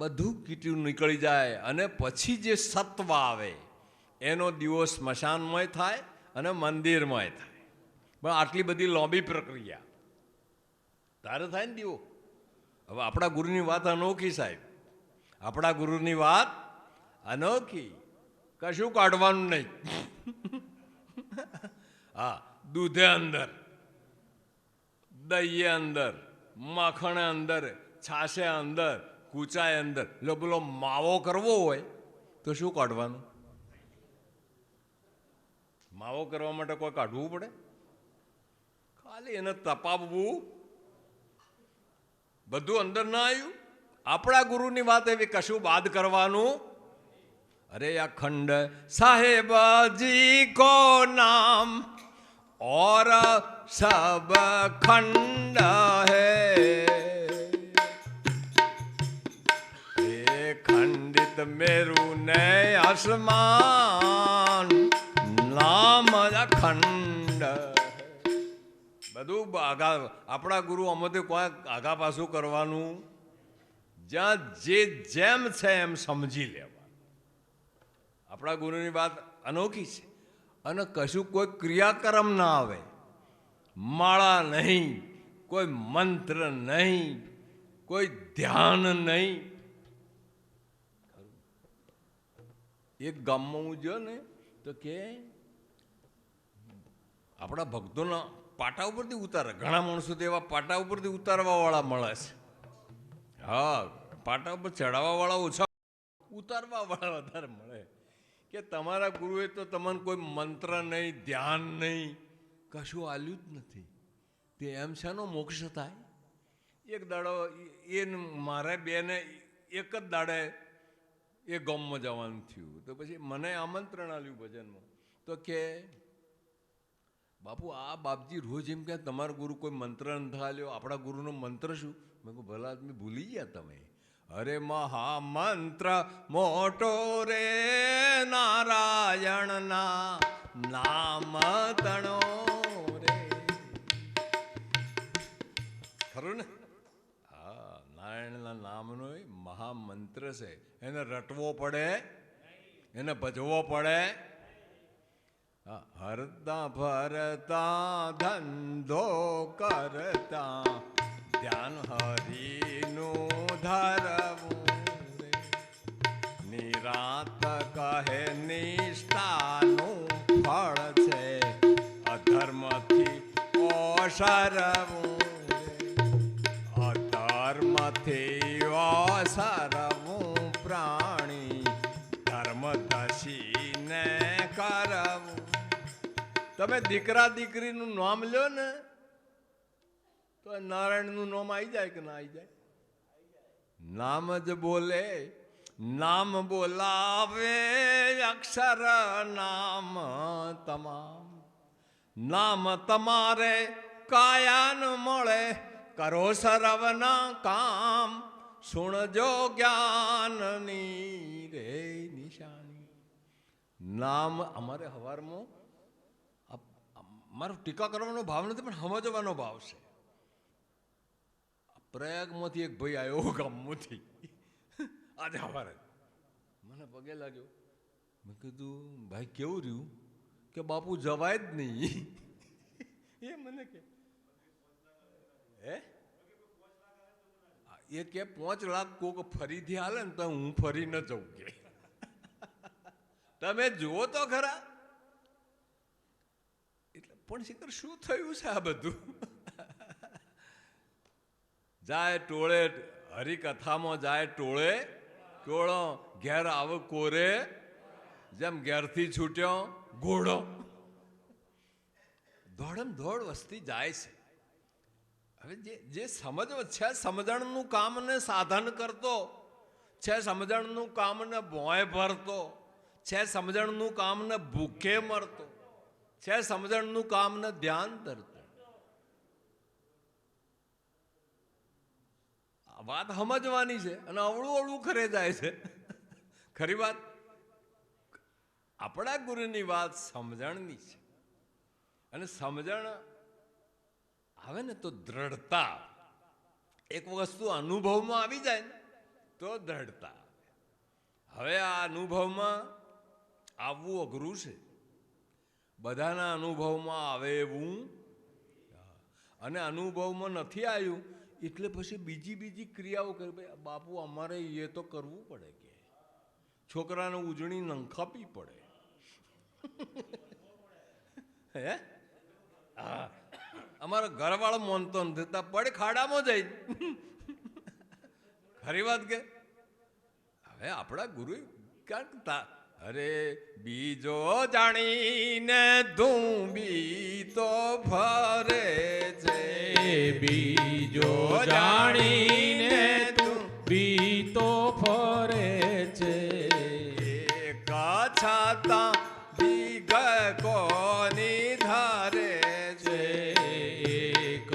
બધું કીટું નીકળી જાય અને પછી જે સત્વ આવે એનો દીવો સ્મશાનમય થાય અને મંદિરમય થાય. પણ આટલી બધી લોબી પ્રક્રિયા તારે થાય ને દીવો. હવે આપણા ગુરુની વાત અનોખી સાહેબ. આપણા ગુરુની વાત અનોખી. કશું કાઢવાનું નહીં. હા, દૂધે અંદર, દહીએ અંદર, માખણે અંદર, છાશે અંદર, કૂચાએ અંદર. એટલે બોલો માવો કરવો હોય તો શું કાઢવાનું? માવો કરવા માટે કોઈ કાઢવું પડે? ખાલી એને તપાવવું. બધું અંદર ના આવ્યું. આપણા ગુરુની વાત એવી, કશું બાદ કરવાનું. અરે અખંડ સાહેબજી કો નામ और सब खंड है, ये खंडित मेरु ने आसमान नाम अखंड. બધું આગા આપણા ગુરુ અમતે કોઈ આગા પાછું કરવાનું, જ્યાં જે જેમ છે એમ સમજી લેવા. આપણા ગુરુની વાત અનોખી છે. અને કશું કોઈ ક્રિયાકર્મ ના આવે, માળા નહીં, કોઈ મંત્ર નહીં, કોઈ ધ્યાન નહીં. એક ગામમાં હું જો ને તો કે આપણા ભક્તોના પાટા ઉપરથી ઉતારે. ઘણા માણસો તો એવા પાટા ઉપરથી ઉતારવા વાળા મળે છે. હા, પાટા ઉપર ચડાવવા વાળા ઓછા, ઉતારવા વાળા વધારે મળે. કે તમારા ગુરુએ તો તમને કોઈ મંત્ર નહીં, ધ્યાન નહીં, કશું આલ્યું જ નથી. તે એમ શાનો મોક્ષ થાય? એક દાડો એ મારે બેને એક જ દાડે એ ગામમાં જવાનું થયું. તો પછી મને આમંત્રણ આલ્યું ભજનમાં. તો કે બાપુ આ બાપજી રોજ એમ કે તમારા ગુરુ કોઈ મંત્ર નથી આલ્યો. આપણા ગુરુનો મંત્ર શું? મેં કહું ભલા આદમી ભૂલી ગયા તમે. અરે મહામંત્ર મોટો રે નારાયણના નામ તણો રે. ખરું ને? હા, નારાયણના નામનો મહામંત્ર છે, એને રટવો પડે, એને ભજવો પડે. હરતા ફરતા ધંધો કરતા ધ્યાન હરિનું ધરવું રે. નિરાત કહે નિષ્ઠાનું ફળ છે, અધર્મથી ઓસરવું રે. અધર્મથી ઓસરવું પ્રાણી ધર્મ દશીને કરવું. તમે દીકરા દીકરીનું નામ લ્યો ને તો નારાયણનું નામ આવી જાય કે ના આવી જાય? નામ જ બોલે, નામ બોલાવે અક્ષર નામ તમામ. નામ તમારે કાયાન મળે, કરો સરવના કામ. સુણજો જ્ઞાનની રે નિશાની. નામ અમારે હવારમાં મારો ટીકા કરવાનો ભાવ નથી, પણ સમજવાનો ભાવ છે. પ્રયાગમાંથી એક ભાઈ આવ્યો ગામમાંથી, આજે સવારે મને પગે લાગ્યો. મેં કીધું ભાઈ કેવું રહ્યું? કે બાપુ જવાય જ નહીં. એ મને કે એ કે 5 લાખ કોક ફરીથી હાલે ને તો હું ફરી ન જઉં કે. તમે જુઓ તો ખરા. એટલે પણ શિખર શું થયું છે આ બધું? જાય ટોળે હરિકથામાં, જાય ટોળે ટોળો, ઘેર આવ કોરે, જેમ ઘેરથી છૂટ્યો ઘોડો. દોડમ દોડ વસ્તી જાય છે. હવે જે સમજ છે, સમજણનું કામને સાધન કરતો છે, સમજણનું કામને ભોંય ભરતો છે, સમજણનું કામને ભૂખે મરતો છે, સમજણનું કામને ધ્યાન ધરતો. વાત સમજવાની છે અને અવળું અવળું ખરે જાય છે. ખરી વાત આપણા ગુરુની વાત સમજણની છે. અને સમજણ આવે ને તો દ્રઢતા. એક વસ્તુ અનુભવમાં આવી જાય ને તો દ્રઢતા આવે. હવે આ અનુભવમાં આવવું અઘરું છે. બધાના અનુભવમાં આવે એવું, અને અનુભવમાં નથી આવ્યું એટલે પછી બીજી ક્રિયાઓ કરે. ભાઈ બાપુ અમારે એ તો કરવું પડે કે છોકરાને ઉજણી નંખાપી પડે. હે હા, અમારા ઘરવાળો મોનતો નથી, પડે ખાડામાં જાય. ખરી વાત કે હવે આપણા ગુરુ ક્યાંક અરે બીજો જાણીને ધૂંબી તો ફરે છે, બીજો જાણીને ધૂંબી તો ફરે છે. છતાં બીગ કોની ધારે છે, એક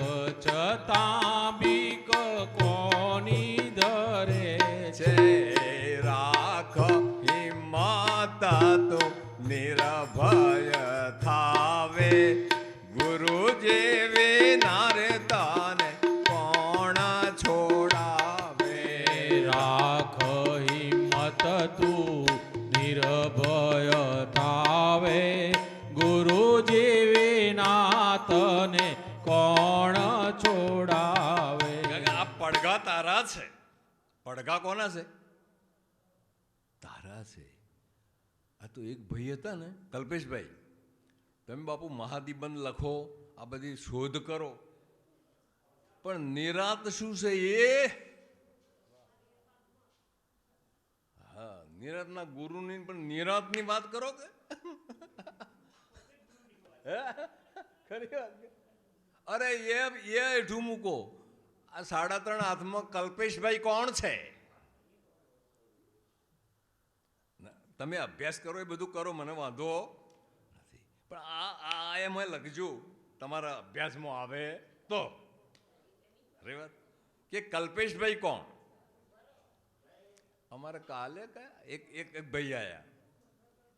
છતાં બીક કોની ધરે છે. રાખ હિંમત તો નિર્ભય થાવે, ગુરુ જેવી નારે તાને કોણ છોડાવે. રાખ હિંમત તું નિર્ભય થાવે, ગુરુ જેવી નાતને કોણ છોડાવે. આ પડઘા તારા છે. પડઘા કોના છે? તારા છે. આ તો એક ભાઈ હતા ને કલ્પેશભાઈ, તમે બાપુ મહાદીબંધ લખો, આ બધી શોધ કરો, પણ નિરાત શું છે એ નિરાતના ગુરુની પણ નિરાતની વાત કરો કે ખરી વાત. અરે એ હેઠું મૂકો. આ 3.5 હાથમાં કલ્પેશભાઈ કોણ છે? તમે અભ્યાસ કરો એ બધું કરો, મને વાંધો નથી, પણ આ એમાં લખજો તમારા અભ્યાસમાં આવે તો. અરે વાત કે કલ્પેશભાઈ કોણ? અમારે કાલે એક ભાઈ આવ્યા.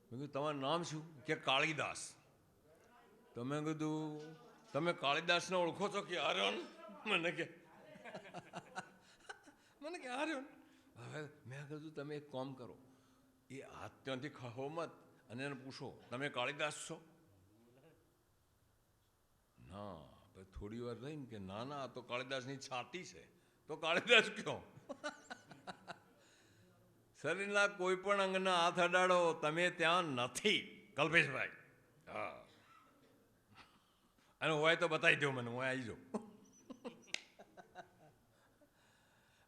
મેં કીધું તમારું નામ શું? કે કાળીદાસ. તો મેં કીધું તમે કાળીદાસને ઓળખો છો? કે અરણ. મને યાર હવે મેં કીધું તમે એક કામ કરો, એ હાથ ત્યાંથી ખહો મત અને એને પૂછો તમે કાળીદાસ છો? ના, પછી થોડી વાર રહીને કે ના ના, આ તો કાળીદાસની છાતી છે, તો કાળીદાસ કયો? શરીરના કોઈ પણ અંગના હાથ અડાડો, તમે ત્યાં નથી કલ્પેશભાઈ. હા, અને હોય તો બતાવી દો મને, હું આવી જાઉં.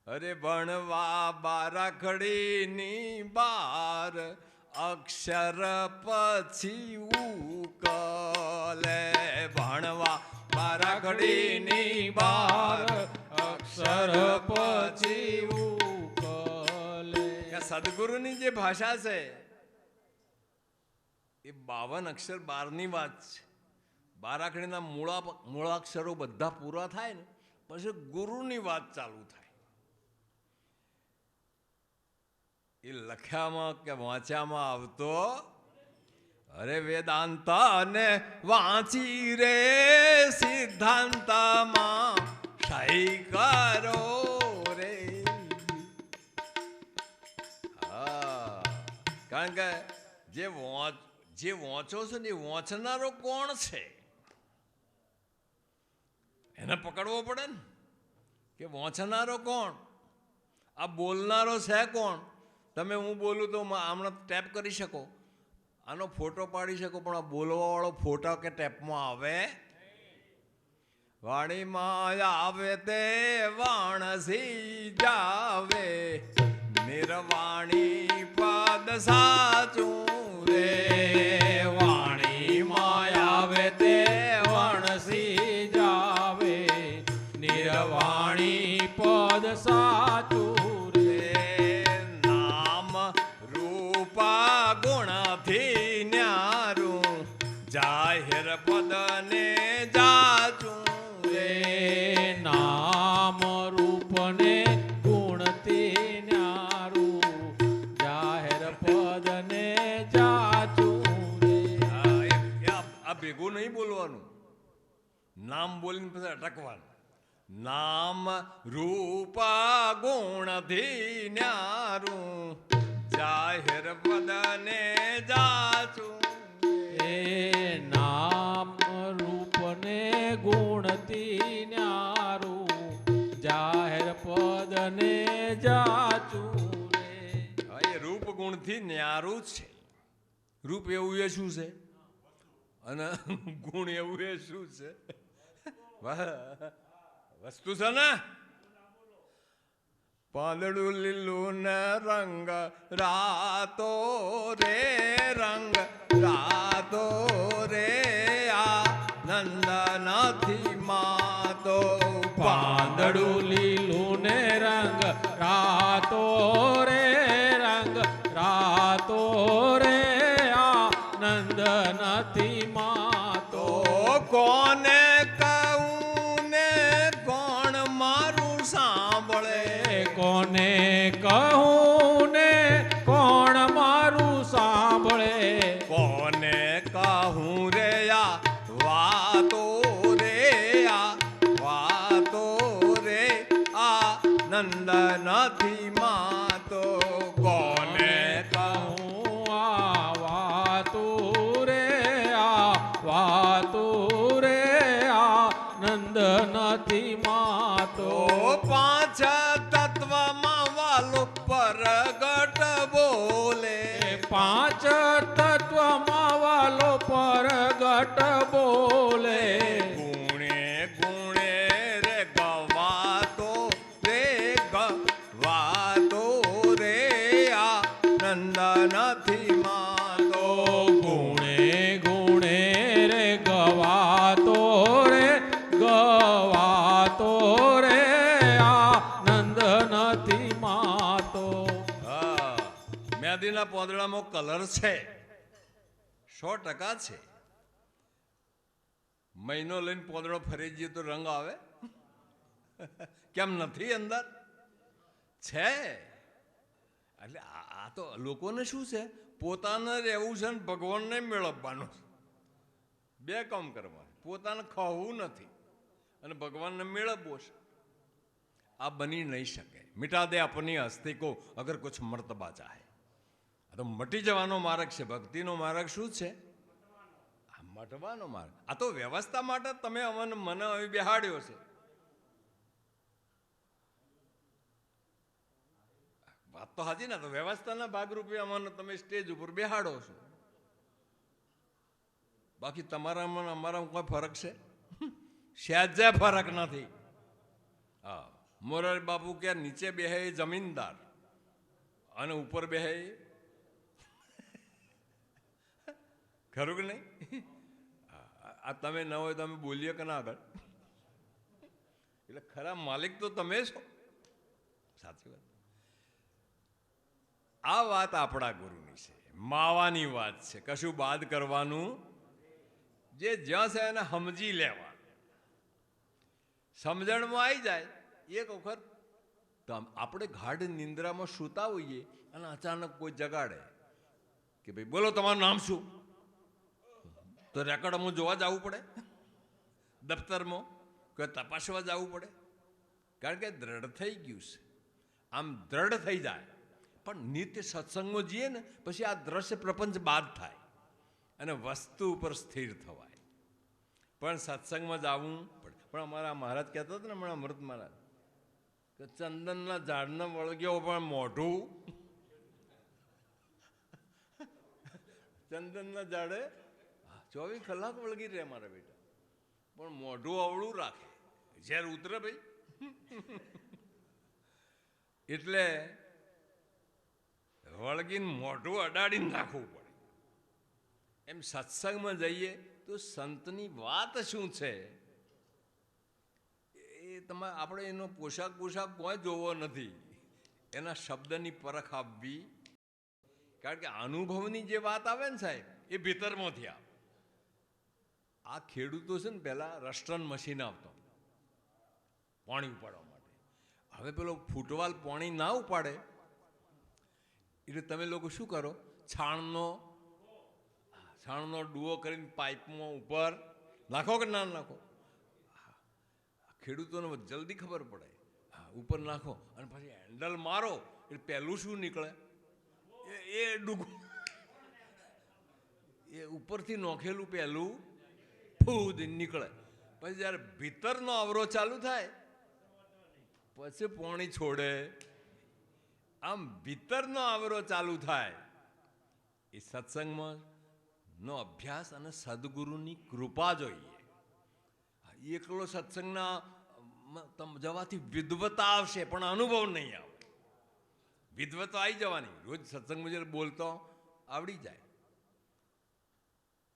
અરે ભણવા બારાખડીની બાર, અક્ષર પછી ઉકલે. ભણવા બારાખડીની બાર, અક્ષર પછી ઉકલે. સદગુરુની જે ભાષા છે એ 52 અક્ષર 12ની વાત છે. બારાખડીના મૂળાક્ષરો બધા પૂરા થાય ને પછી ગુરુની વાત ચાલુ થાય. એ લખ્યામાં કે વાંચ્યામાં આવતો, અરે વેદાંત ને વાંચી રે સિદ્ધાંતમાં સહી કરો રે. હા, કારણ કે જે વાંચો છે ને એ વાંચનારો કોણ છે એને પકડવો પડે ને, કે વાંચનારો કોણ, આ બોલનારો છે કોણ. તમે હું બોલું તો હમણાં ટેપ કરી શકો, આનો ફોટો પાડી શકો, પણ આ બોલવાવાળો ફોટો કે ટેપમાં આવે? વાણીમાં આવે તે વાણસી જાવે, નિર્વાણી પદ સાચું રે. વાણીમાં આવે તે વણસી જાવે, નિર્વાણી પદ સાચું રે. નામ રૂપા ગુણથી ન્યારું, જાહેર પદને જાચું રે. નામ રૂપને ગુણથી ન્યારું, જાહેર પદને જાચું રે. આ ભેગું નહીં બોલવાનું, નામ બોલીને પછી અટકવાનું. નામ રૂપા ગુણથી ન્યારું, જાહેર પદને જાચું. એ નામ રૂપને ગુણથી ન્યારું, જાહેર પદને જાચું રે. એ રૂપ ગુણથી ન્યારું જ છે. રૂપ એવું એ શું છે અને ગુણ એવું એ શું છે? વસ્તુ છે ને. પાંદડું લીલું ને રંગ રાતો રે, રંગ રાતો રે. આનંદ નથી માતો. પાંદડું લીલું ને રંગ રાતો રે, રંગ રાતો રે. આનંદ નથી માતો. કોને કહું ને કોણ મારું સાંભળે? કોને કહું ને કોણ મારું સાંભળે? કોને કહું રે આ વાતો રે, આ વાતો રે. આનંદ નથી માતો. કોને કહું આ વાતો રે, આ વાતો રે. આનંદ નથી માતો. પાંચ તત્વમાં વાલો પરગટ બોલે. પાંચ તત્વમાં વાલો પરગટ બોલે. ગુણે ગુણે રે ગવાતો રે, ગવાતો રે. આનંદ નથી માતો. ગુણે ગુણે રે ગવાતો રે, ગવાતો રે. આનંદ નથી માતો. હા, મેદીના પોદળામાં કલર છે, 100% છે. મહિનો લઈને પોદળો ફરી જઈએ તો રંગ આવે? કેમ નથી? અંદર છે. એટલે આ તો લોકોને શું છે, પોતાને રહેવું છે ને ભગવાનને મેળવવાનું છે. બે કામ કરવા, પોતાને ખાવું નથી અને ભગવાનને મેળવવો છે. આ બની નહીં શકે. मिटा दे अपनी हस्ती को अगर कुछ मर्तबा चाहे. આ તો મટી જવાનો માર્ગ છે. ભક્તિનો માર્ગ શું છે? મટવાનો માર્ગ. આ તો વ્યવસ્થા માટે તમે મને અહીં બેહાડ્યો છે. વાત તો હાજી ના. તો વ્યવસ્થાના ભાગરૂપે અમને તમે સ્ટેજ ઉપર બેહાડો છો. બાકી તમારામાં અમારામાં કોઈ ફરક છે? સહેજે ફરક નથી. હા, મોરારી બાપુ કે નીચે બેહે એ જમીનદાર અને ઉપર બેહે ખરું કે નહીં? આ તમે ન હોય તમે બોલીએ કે ના આગળ? એટલે ખરા માલિક તો તમે છો. સાચી વાત. આ વાત આપણા ગુરુની છે, માવાની વાત છે. કશું બાદ કરવાનું જે જ્યાં છે એને સમજી લેવા. સમજણમાં આવી જાય. એક વખત આપણે ગાઢ નિંદ્રામાં સૂતા હોઈએ અને અચાનક કોઈ જગાડે કે ભાઈ બોલો તમારું નામ શું, તો રેકોર્ડમાં જોવા જવું પડે, દફતરમાં કોઈ તપાસવા જવું પડે. કારણ કે દ્રઢ થઈ ગયું છે. આમ દ્રઢ થઈ જાય. પણ નિત્ય સત્સંગમાં જઈએ ને પછી આ દ્રશ્ય પ્રપંચ બાદ થાય અને વસ્તુ ઉપર સ્થિર થવાય. પણ સત્સંગમાં જવું પડે. પણ અમારા મહારાજ કહેતા હતા ને હમણાં અમૃત મહારાજ કે ચંદનના ઝાડના વળગ્યો પણ મોઢું, ચંદનના ઝાડે 24 કલાક વળગી રહે મારા બેટા, પણ મોઢું અવળું રાખે ઝેર ઉતરે ભાઈ. એટલે વળગીને મોઢું અડાડીને નાખવું પડે. એમ સત્સંગમાં જઈએ તો સંતની વાત શું છે એ તમારે આપણે એનો પોશાક કોઈ જોવો નથી. એના શબ્દની પરખ આપવી. કારણ કે અનુભવની જે વાત આવે ને સાહેબ એ ભીતરમાંથી આવે. આ ખેડૂતો છે ને પહેલાં રસ્ટન મશીન આવતો પાણી ઉપાડવા માટે. હવે પેલો ફૂટવાલ પાણી ના ઉપાડે એટલે તમે લોકો શું કરો? છાણનો ડુઓ કરીને પાઇપમાં ઉપર નાખો કે ના નાખો? ખેડૂતોને જલ્દી ખબર પડે. હા, ઉપર નાખો અને પછી હેન્ડલ મારો એટલે પહેલું શું નીકળે? એ ડૂગું. એ ઉપરથી નોખેલું પહેલું ફૂદ નીકળે. પછી જ્યારે ભીતરનો અવરો ચાલુ થાય પછી પાણી છોડે. આમ ભીતરનો આવરો ચાલુ થાય. એ સત્સંગમાં નો અભ્યાસ અને સદગુરુની કૃપા જોઈએ. એકલો સત્સંગના જવાથી વિદ્વતા આવશે પણ અનુભવ નહીં આવે. વિદ્વતા આવી જવાની. રોજ સત્સંગમાં જ્યારે બોલતો આવડી જાય.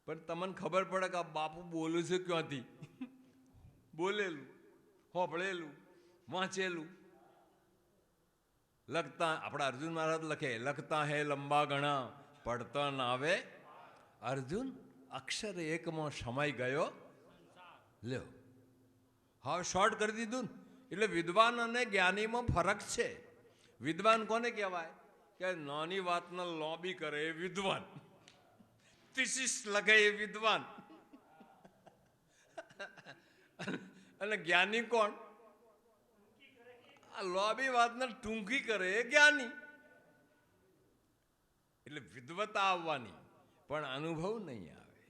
પણ તમને ખબર પડે કે આ બાપુ બોલું છે ક્યાંથી? બોલેલું, હોભળેલું, વાંચેલું. લખતા આપણા અર્જુન મહારાજ લખે લખતા હે લંબા ગણા પડતા ના આવે અર્જુન અક્ષર એકમાં સમાઈ ગયો. લ્યો, હવે શોર્ટ કરી દીધું ને. એટલે વિદ્વાન અને જ્ઞાનીમાં ફરક છે. વિદ્વાન કોને કહેવાય? કે નાની વાતના લોબી કરે એ વિદ્વાન. થીસીસ લખે એ વિદ્વાન. અને જ્ઞાની કોણ? આ લોબી વાતને ટૂંકી કરે એ જ્ઞાની. એટલે વિદ્વતા આવવાની પણ અનુભવ નહીં આવે.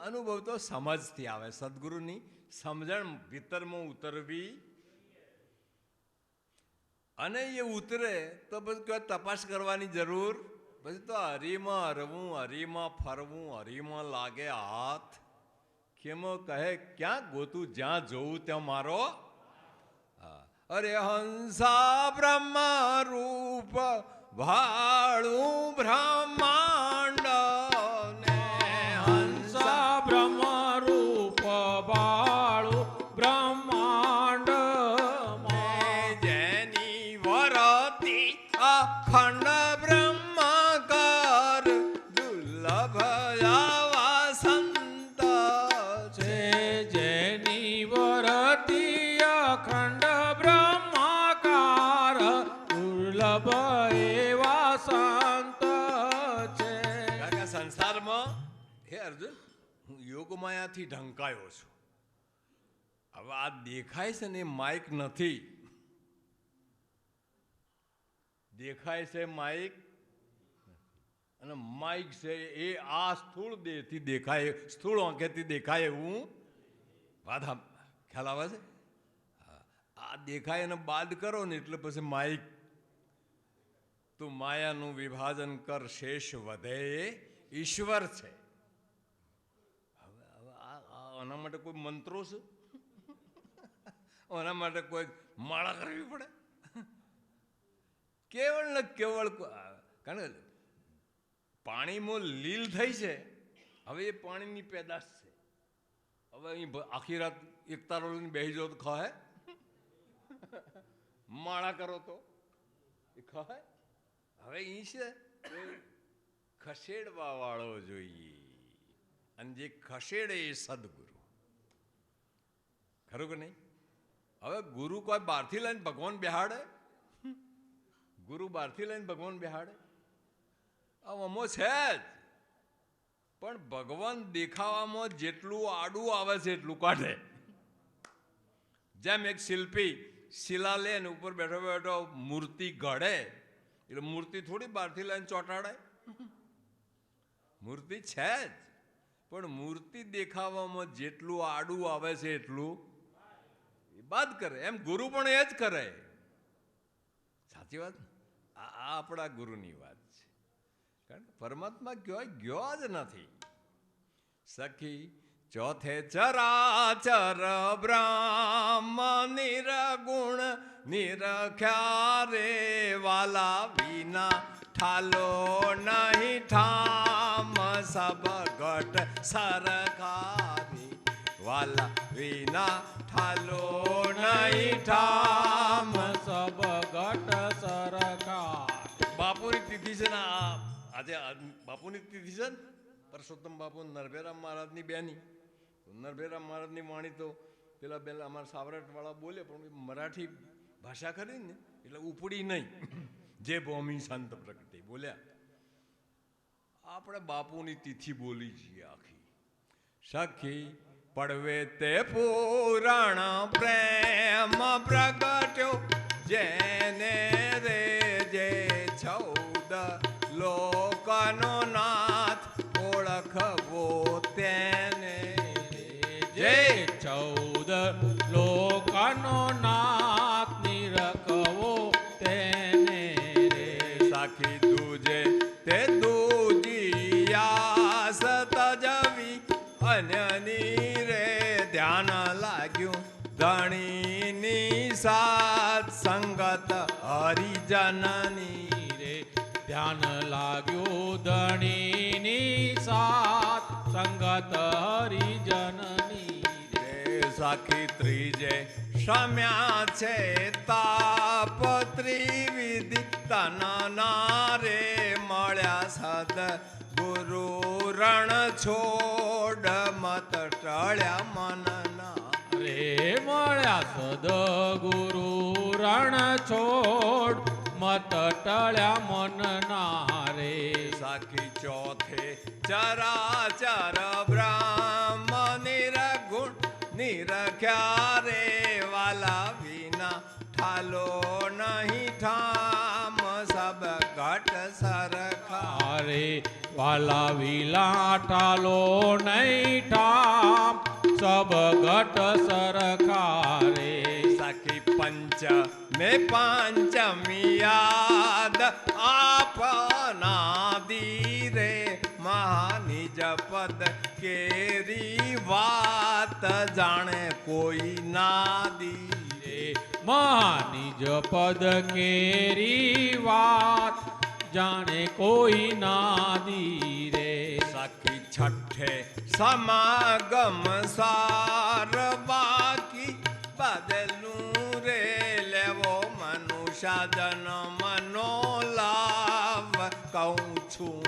અનુભવ તો સમજથી આવે. સદગુરુની સમજણ ભીતરમાં ઉતરવી. અને એ ઉતરે તો પછી કોઈ તપાસ કરવાની જરૂર. પછી તો હરીમાં હરવું, હરીમાં ફરવું, હરીમાં લાગે હાથ. ખેમો કહે ક્યાં ગોતું, જ્યાં જોવું ત્યાં મારો. અરે હંસા બ્રહ્મ રૂપ ભાળું બ્રહ્માંડ ને હંસા બ્રહ્મ રૂપ બાળું બ્રહ્માંડ જેની વરતી અખંડ બ્રહ્મકાર દુર્લભ આવા સંત છે. જેની વરતી અખંડ બ્રહ્માકાર દુર્લભ એવા સંત છે. કારણ કે સંસારમાં હે અર્જુન હું યોગમાયાથી ઢંકાયો છું. હવે આ દેખાય છે ને એ માઇક નથી. દેખાય છે માઇક, અને માઇક છે એ આ સ્થૂળ દેહથી દેખાય, સ્થૂળ આંખેથી દેખાય એવું વાત ખ્યાલ આવે છે? આ દેખાય અને બાદ કરો ને એટલે પછી માઇક. તું માયાનું વિભાજન કર, શેષ વધે એ ઈશ્વર છે. હવે આના માટે કોઈ મંત્રો છે? આના માટે કોઈ માળા કરવી પડે? કેવળ ને કેવળ, કારણ કે પાણીમાં લીલ થઈ છે. હવે એ પાણીની પેદાશ છે. હવે અહીં આખી રાત એક તારો લઈને બેસી જાઓ તો ખાય? માળા કરો તો એ ખાય? હવે અહીં છે ખસેડવા વાળો જોઈએ, અને જે ખસેડે એ સદગુરુ. ખરું કે નહીં? હવે ગુરુ કોઈ બહારથી લઈને ભગવાન બેહાડે? ગુરુ બહારથી લઈને ભગવાન બેહાડે? અમો છે જ, પણ ભગવાન દેખાવામાં જેટલું આડું આવે છે એટલું કાઢે. જેમ એક શિલ્પી શિલા લે ને ઉપર બેઠો બેઠો મૂર્તિ ઘડે, એટલે મૂર્તિ થોડી બહારથી લઈને ચોંટાડે. મૂર્તિ છે જ, પણ મૂર્તિ દેખાવામાં જેટલું આડું આવે છે એટલું એ બાદ કરે. એમ ગુરુ પણ એ જ કરે. સાચી વાત? આ આપણા ગુરુની વાત છે. કારણ કે પરમાત્મા ક્યાંય ગયો જ નથી. સખી ચોથે ચરાચર બ્રહ્મ નિરગુણ નિરખ્યા રે, વાલા વિના ઠાલો નહીં ઠામ, સબ ઘટ સરકારી, વાલા વિના ઠાલો નહીં ઠામ, સબ ઘટ સરકાર. બાપુની તિથિ છે ને આજે બાપુની તિથિ છે ને, પરસોત્તમ બાપુ નરભેરામ મહારાજની બેની. નરભેરામ મહારાજની વાણી તો પેલા અમારા સાવરટવાળા બોલે, પણ મરાઠી ભાષા કરી ને એટલે ઉપડી નહીં. જે ભૌમી સંત પ્રગતિ બોલ્યા. આપણે બાપુની તિથિ બોલી છીએ આખી. સખી પડવે તે પુરાણ પ્રેમ પ્રગટ્યો, જેને રે જે 14 લોકનો નાથ, ઓળખવો તેને જે 14 લોકનો નાથ, નિરખવો તેને રે. સાખી દૂજે તે દૂજિયા સતજવી, અન્યની રે ધ્યાન લાગ્યું ધણીની સાત, સંગત હરિજનની રે ધ્યાન લાગ્યું ધણીની સાથ, સંગત હરિજનની રે. સાખી ત્રીજે શમ્યા છે તાપ ત્રિવિધિ, તનના રે મળ્યા સદ ગુરુ રણ છોડ, મત ટળ્યા મનના રે. મળ્યા સદગુરુ રણ છોડ, મત ટળ્યા મનના રે. સાખી ચોથે ચરાચર બ્રહ્મ નિરગુણ નિરખ્યા રે, વાલા વિના ઠાલો નહીં ઠામ, સબ ઘટ સરખા રે. વાલા વિલા ટાલો નહીં ઠામ, સબ ઘટ સરખા રે. સખી પંચ મે પાંચમી યાદ આપના દી રે, મહાનિજ પદ કેરી વાત, જાણે કોઈ નાદી રે. મહાનિજ પદ કેરી વાત, જાણે કોઈ નાદી રે. સખી છઠ્ઠે સમાગમ સાર બાકી, બદલું રે લેવો મનુષ્ય જન્મનો લાભ, કહું છું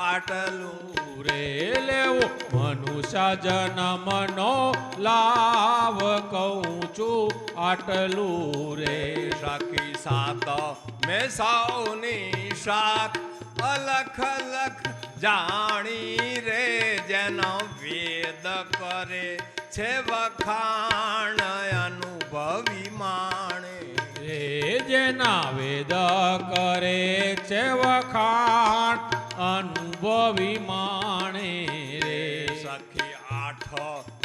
આટલું રે લેવો મનુષ્ય જન્મનો લાભ, કહું છું આટલું રે. સખી સાત મેં સૌની શાક, અલખ લખ જાણી રે, જેનો વેદ કરે છે વખાણ, અનુભવી માણે રે. જે જેના વેદ કરે છે વખાણ અનુભવી માણે રે સખી આઠ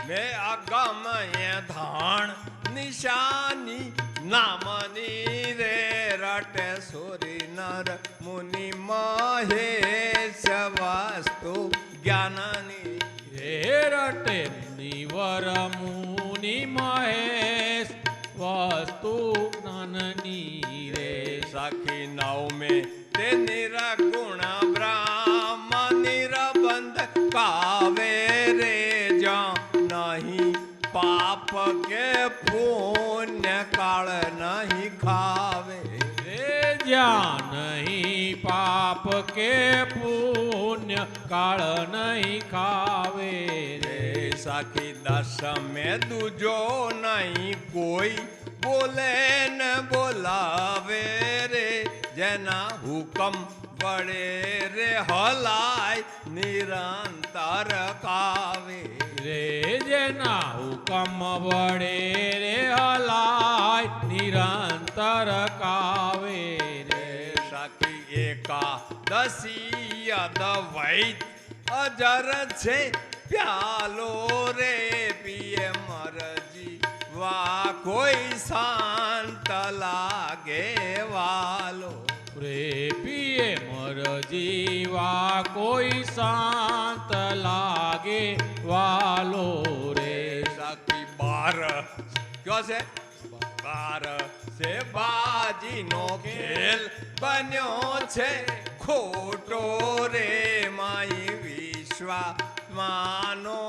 મે અગમ એ ધાણ નિશાની નામની રે રટે સુરી નર મુનિ મહેશ વાસ્તુ જ્ઞાનની હે રટે નિવર મુનિ મહેશ વસ્તુ જ્ઞાનની રે સખી નવમે તે નિરગુણ બ્રહ્મ નિરબંધ કાવે રે જ્યાં નહીં પાપ કે પુણ્ય કાળ નહીં ખાવે રે જ્યાં નહીં પાપ કે પુણ્ય કાળ નહીં ખાવે રે સખી દશમે દુજો નહીં કોઈ બોલે ને બોલાવે રે જેના હુકમ વડે રે હલાય નિરંતર કાવે રે જેના હુકમ વડે રે હલાય નિરંતર કાવે રે સખી એકાદશી અદવૈત અજર છે પ્યાલો રે પીએ મરજી વા કોઈ શાંત લાગે વાલો રે પીએ મર જીવા કોઈ શાંત લાગે વાલો રે સખી બાર કયો છે બાર સે બાજીનો ખેલ બન્યો છે ખોટો રે માઈ વિશ્વા માનો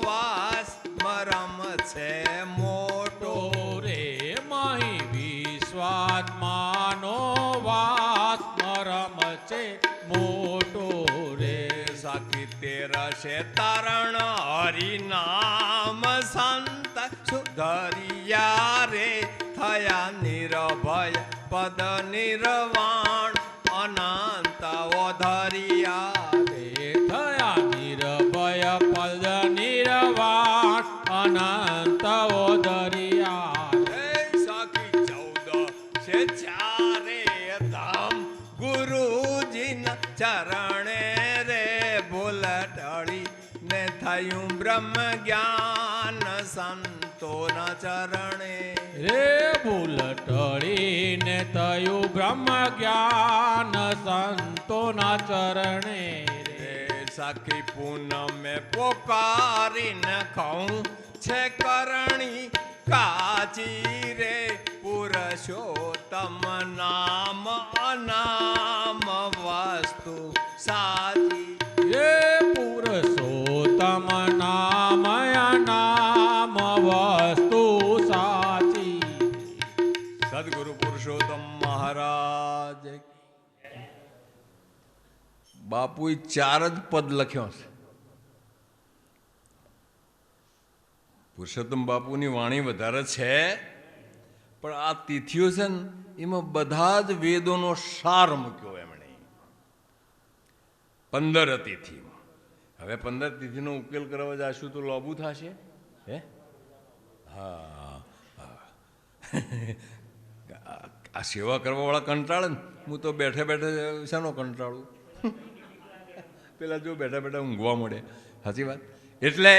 વાસ મરમ છે મોટો રે માહી વિશ્વાત્માનો વાસ મરમ છે મોટો રે સખી તેરસે તારણ હરિનામ સંત સુધરિયા રે થયા નિર્ભય પદ નિર્વાણ અનંત ઓધરિયા રે થયા નિર્ભય પદ નિર્વાણ અનંત ઓધરિયા સખી 14 છે ચારે ધામ ગુરુજીના ચરણે રે ભૂલ ટળી ને થયું બ્રહ્મ જ્ઞાન સંતોના ચરણે રે ભૂલ ટળીને થયું બ્રહ્મ જ્ઞાન સંતોના ચરણે રે સખી પૂનમે પોકારીને કહું છે કરણી કાચી રે પુરુષોત્તમ નામ અનામ વસ્તુ સાચી રે પુરુષોત્તમ નામ નામ વસ્તુ સાચી સદગુરુ પુરુષોત્તમ મહારાજ બાપુએ 4 જ પદ લખ્યો છે પુરુષોત્તમ બાપુની વાણી વધારે છે પણ આ તિથિઓ છે ને એમાં બધા જ વેદોનો સાર મૂક્યો એમણે 15 તિથિમાં હવે 15 તિથિનો ઉકેલ કરવા જશું તો લોબુ થશે હે હા આ સેવા કરવાવાળા કંટાળે ને હું તો બેઠે બેઠે શાનો કંટાળું પેલા જો બેઠા બેઠા ઊંઘવા મળે સાચી વાત એટલે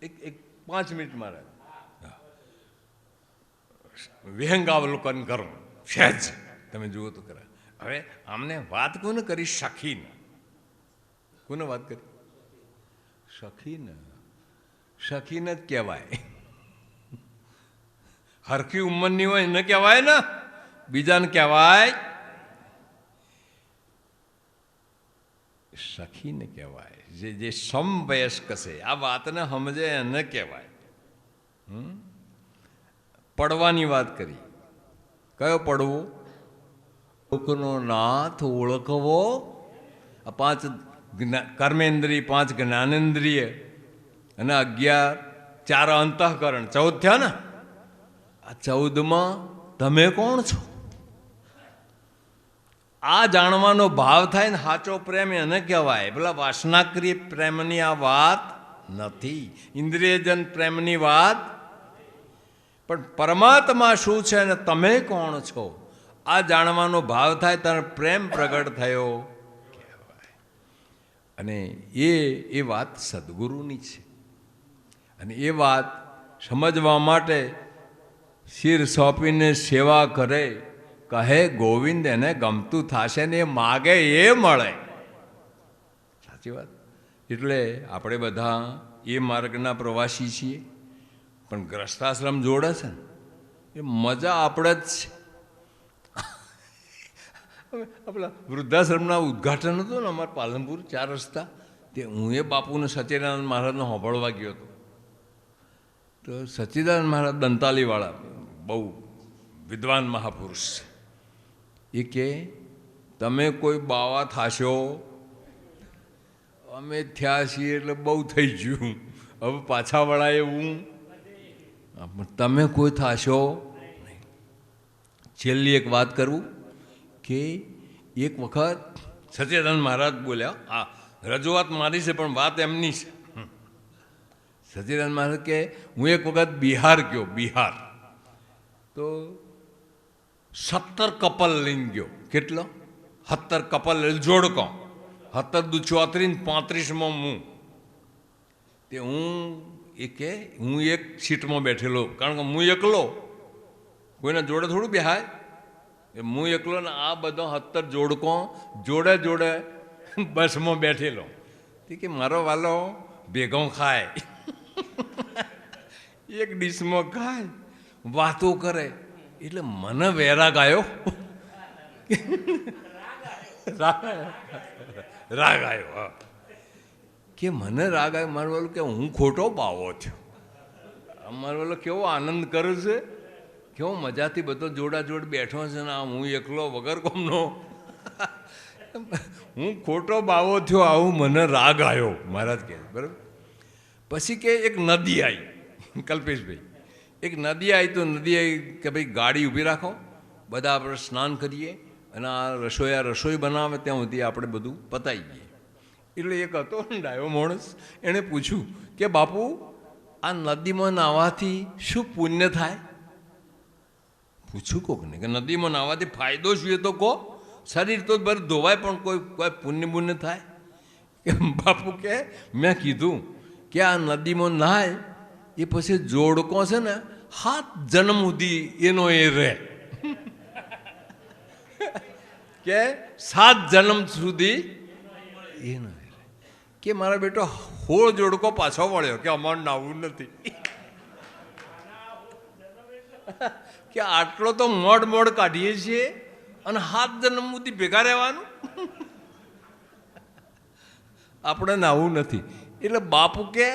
એક 5 મિનિટ મારે વિહંગાવલોકન કરો સહેજ તમે જુઓ તો ખરા હવે આમને વાત કોને કરી સખીને કોને વાત કરી સખીને સખીને જ કહેવાય હરખી ઉંમરની હોય એને કહેવાય ને બીજાને કહેવાય સખીને કહેવાય જે સમવયસ્ક છે આ વાતને સમજે એને કહેવાય પડવાની વાત કરી કયો પડવો લોકોનો નાથ ઓળખવો આ 5 કર્મેન્દ્રિય 5 જ્ઞાનેન્દ્રિય અને 4 અંતઃકરણ 14 થયા ને આ 14માં તમે કોણ છો આ જાણવાનો ભાવ થાય ને સાચો પ્રેમ એને કહેવાય પેલા વાસનાક્રિય પ્રેમની આ વાત નથી ઇન્દ્રિયજન પ્રેમની વાત પણ પરમાત્મા શું છે અને તમે કોણ છો આ જાણવાનો ભાવ થાય ત્યારે પ્રેમ પ્રગટ થયો કહેવાય. અને એ વાત સદગુરુની છે. અને એ વાત સમજવા માટે શિર સોંપીને સેવા કરે, કહે ગોવિંદ એને ગમતું થશે ને એ માગે એ મળે. સાચી વાત. એટલે આપણે બધા એ માર્ગના પ્રવાસી છીએ, પણ ગ્રસ્તાશ્રમ જોડે છે ને એ મજા આપણે જ છે. આપણા વૃદ્ધાશ્રમના ઉદ્ઘાટન હતું ને અમારા પાલનપુર 4 રસ્તા, તે હું એ બાપુને સચ્ચિદાનંદ મહારાજને સાંભળવા ગયો હતો. તો સચ્ચિદાનંદ મહારાજ દંતાલીવાળા બહુ વિદ્વાન મહાપુરુષ છે. એ કે તમે કોઈ બાવા થાશો, અમે થયા છીએ એટલે બહુ થઈ ગયું, હવે પાછા વળાય એવું તમે કોઈ થાશો નહીં. છેલ્લી એક વાત કરું કે એક વખત સચ્ચિદાનંદ મહારાજ બોલ્યા, હા રજૂઆત મારી છે પણ વાત એમની છે. સચ્ચિદાનંદ મહારાજ કે હું એક વખત બિહાર ગયો, બિહાર તો 17 કપલ લઈને ગયો. કેટલો? 17 કપલ જોડકો, 17 દુ 34 ને 35માં હું. તે હું એક સીટમાં બેઠેલો, કારણ કે હું એકલો, કોઈના જોડે થોડું બેહાય. હું એકલો ને આ બધો 17 જોડકો જોડે જોડે બસમાં બેઠેલો. તે કે મારો વાલો ભેગો ખાય, એક ડીશમાં ખાય, વાતો કરે. એટલે મને વેરાગ આવ્યો, રાગ આવ્યો કે મને રાગ આવ્યો. મારો વાલો કે હું ખોટો બાવો થયો. મારો વાલો કેવો આનંદ કરે છે, કેવો મજાથી બધો જોડા જોડ બેઠો છે ને આ હું એકલો વગર કોમનો હું ખોટો બાવો થયો, આવું મને રાગ આવ્યો. મહારાજ કહે બરાબર. પછી કે એક નદી આવી, કલ્પેશભાઈ એક નદી આવી. તો નદી આવી કે ભાઈ ગાડી ઊભી રાખો, બધા આપણે સ્નાન કરીએ અને આ રસોઈ બનાવે ત્યાં સુધી આપણે બધું પતાવી દઈએ. એટલે એક હતો ડાયો માણસ, એણે પૂછ્યું કે બાપુ આ નદીમાં નાહવાથી શું પુણ્ય થાય? પૂછ્યું કોકને કે નદીમાં નાહવાથી ફાયદો શું? એ તો કહો. શરીર તો બધું ધોવાય પણ કોઈ પુણ્ય થાય? કે બાપુ કે મેં કીધું કે આ નદીમાં નાય એ પછી જોડકો છે ને 7 જન્મ સુધી એનો એ રહે, કે 7 જન્મ સુધી એ ન રહે. કે મારા બેટો 16 જોડકો પાછો વળ્યો કે અમારે નાવું નથી. કે આટલો તો મોડ કાઢીએ છીએ અને 7 જન્મ સુધી ભેગા રહેવાનું, આપણે નાવું નથી. એટલે બાપુ કે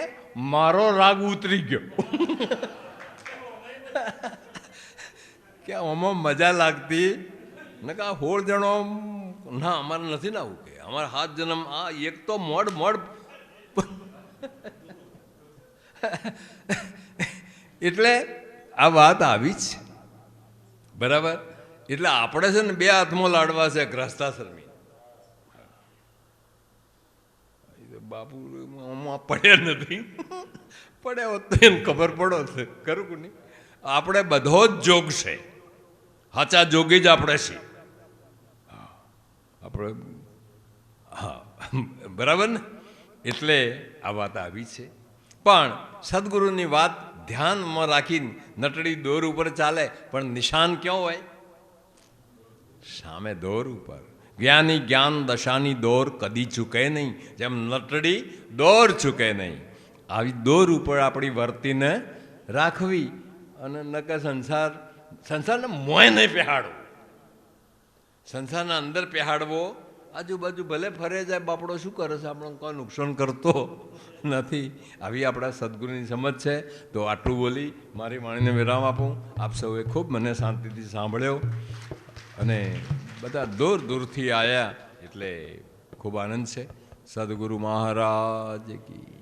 મારો રાગ ઉતરી ગયો કે આમાં મજા લાગતી ને કે 16 જણો ના અમારે નથી નાવું, કે અમારે 7 જન્મ આ એક તો મોડ એટલે આ વાત આવી જ છે બરાબર. એટલે આપણે છે ને 2 હાથમાં લાડવા છે ગ્રસ્તાશ્રમી. બાપુ આમાં પડ્યા નથી, પડ્યા હોત તો એને ખબર પડો છે ખરું કે નહીં. આપણે બધો જ જોગ છે, હાચા જોગી જ આપણે છીએ આપણે. હા બરાબર ને. એટલે આ વાત આવી છે. પણ સદગુરુની વાત ધ્યાનમાં રાખીને નટડી દોર ઉપર ચાલે, પણ નિશાન ક્યાં હોય? સામે દોર ઉપર. જ્ઞાની જ્ઞાન દશાની દોર કદી ચૂકે નહીં, જેમ નટડી દોર ચૂકે નહીં. આવી દોર ઉપર આપણી વર્તીને રાખવી. અને નકે સંસારને મોય નહીં પહેરાડવો, સંસારના અંદર પહેરાડવો. આજુબાજુ ભલે ફરે જાય, બાપડો શું કરે છે, આપણને કોઈ નુકસાન કરતો નથી. આવી આપણા સદગુરુની સમજ છે. તો આટલું બોલી મારી વાણીને વિરામ આપું. આપ સૌએ ખૂબ મને શાંતિથી સાંભળ્યો અને બધા દૂર દૂરથી આવ્યા એટલે ખૂબ આનંદ છે. સદગુરુ મહારાજ કી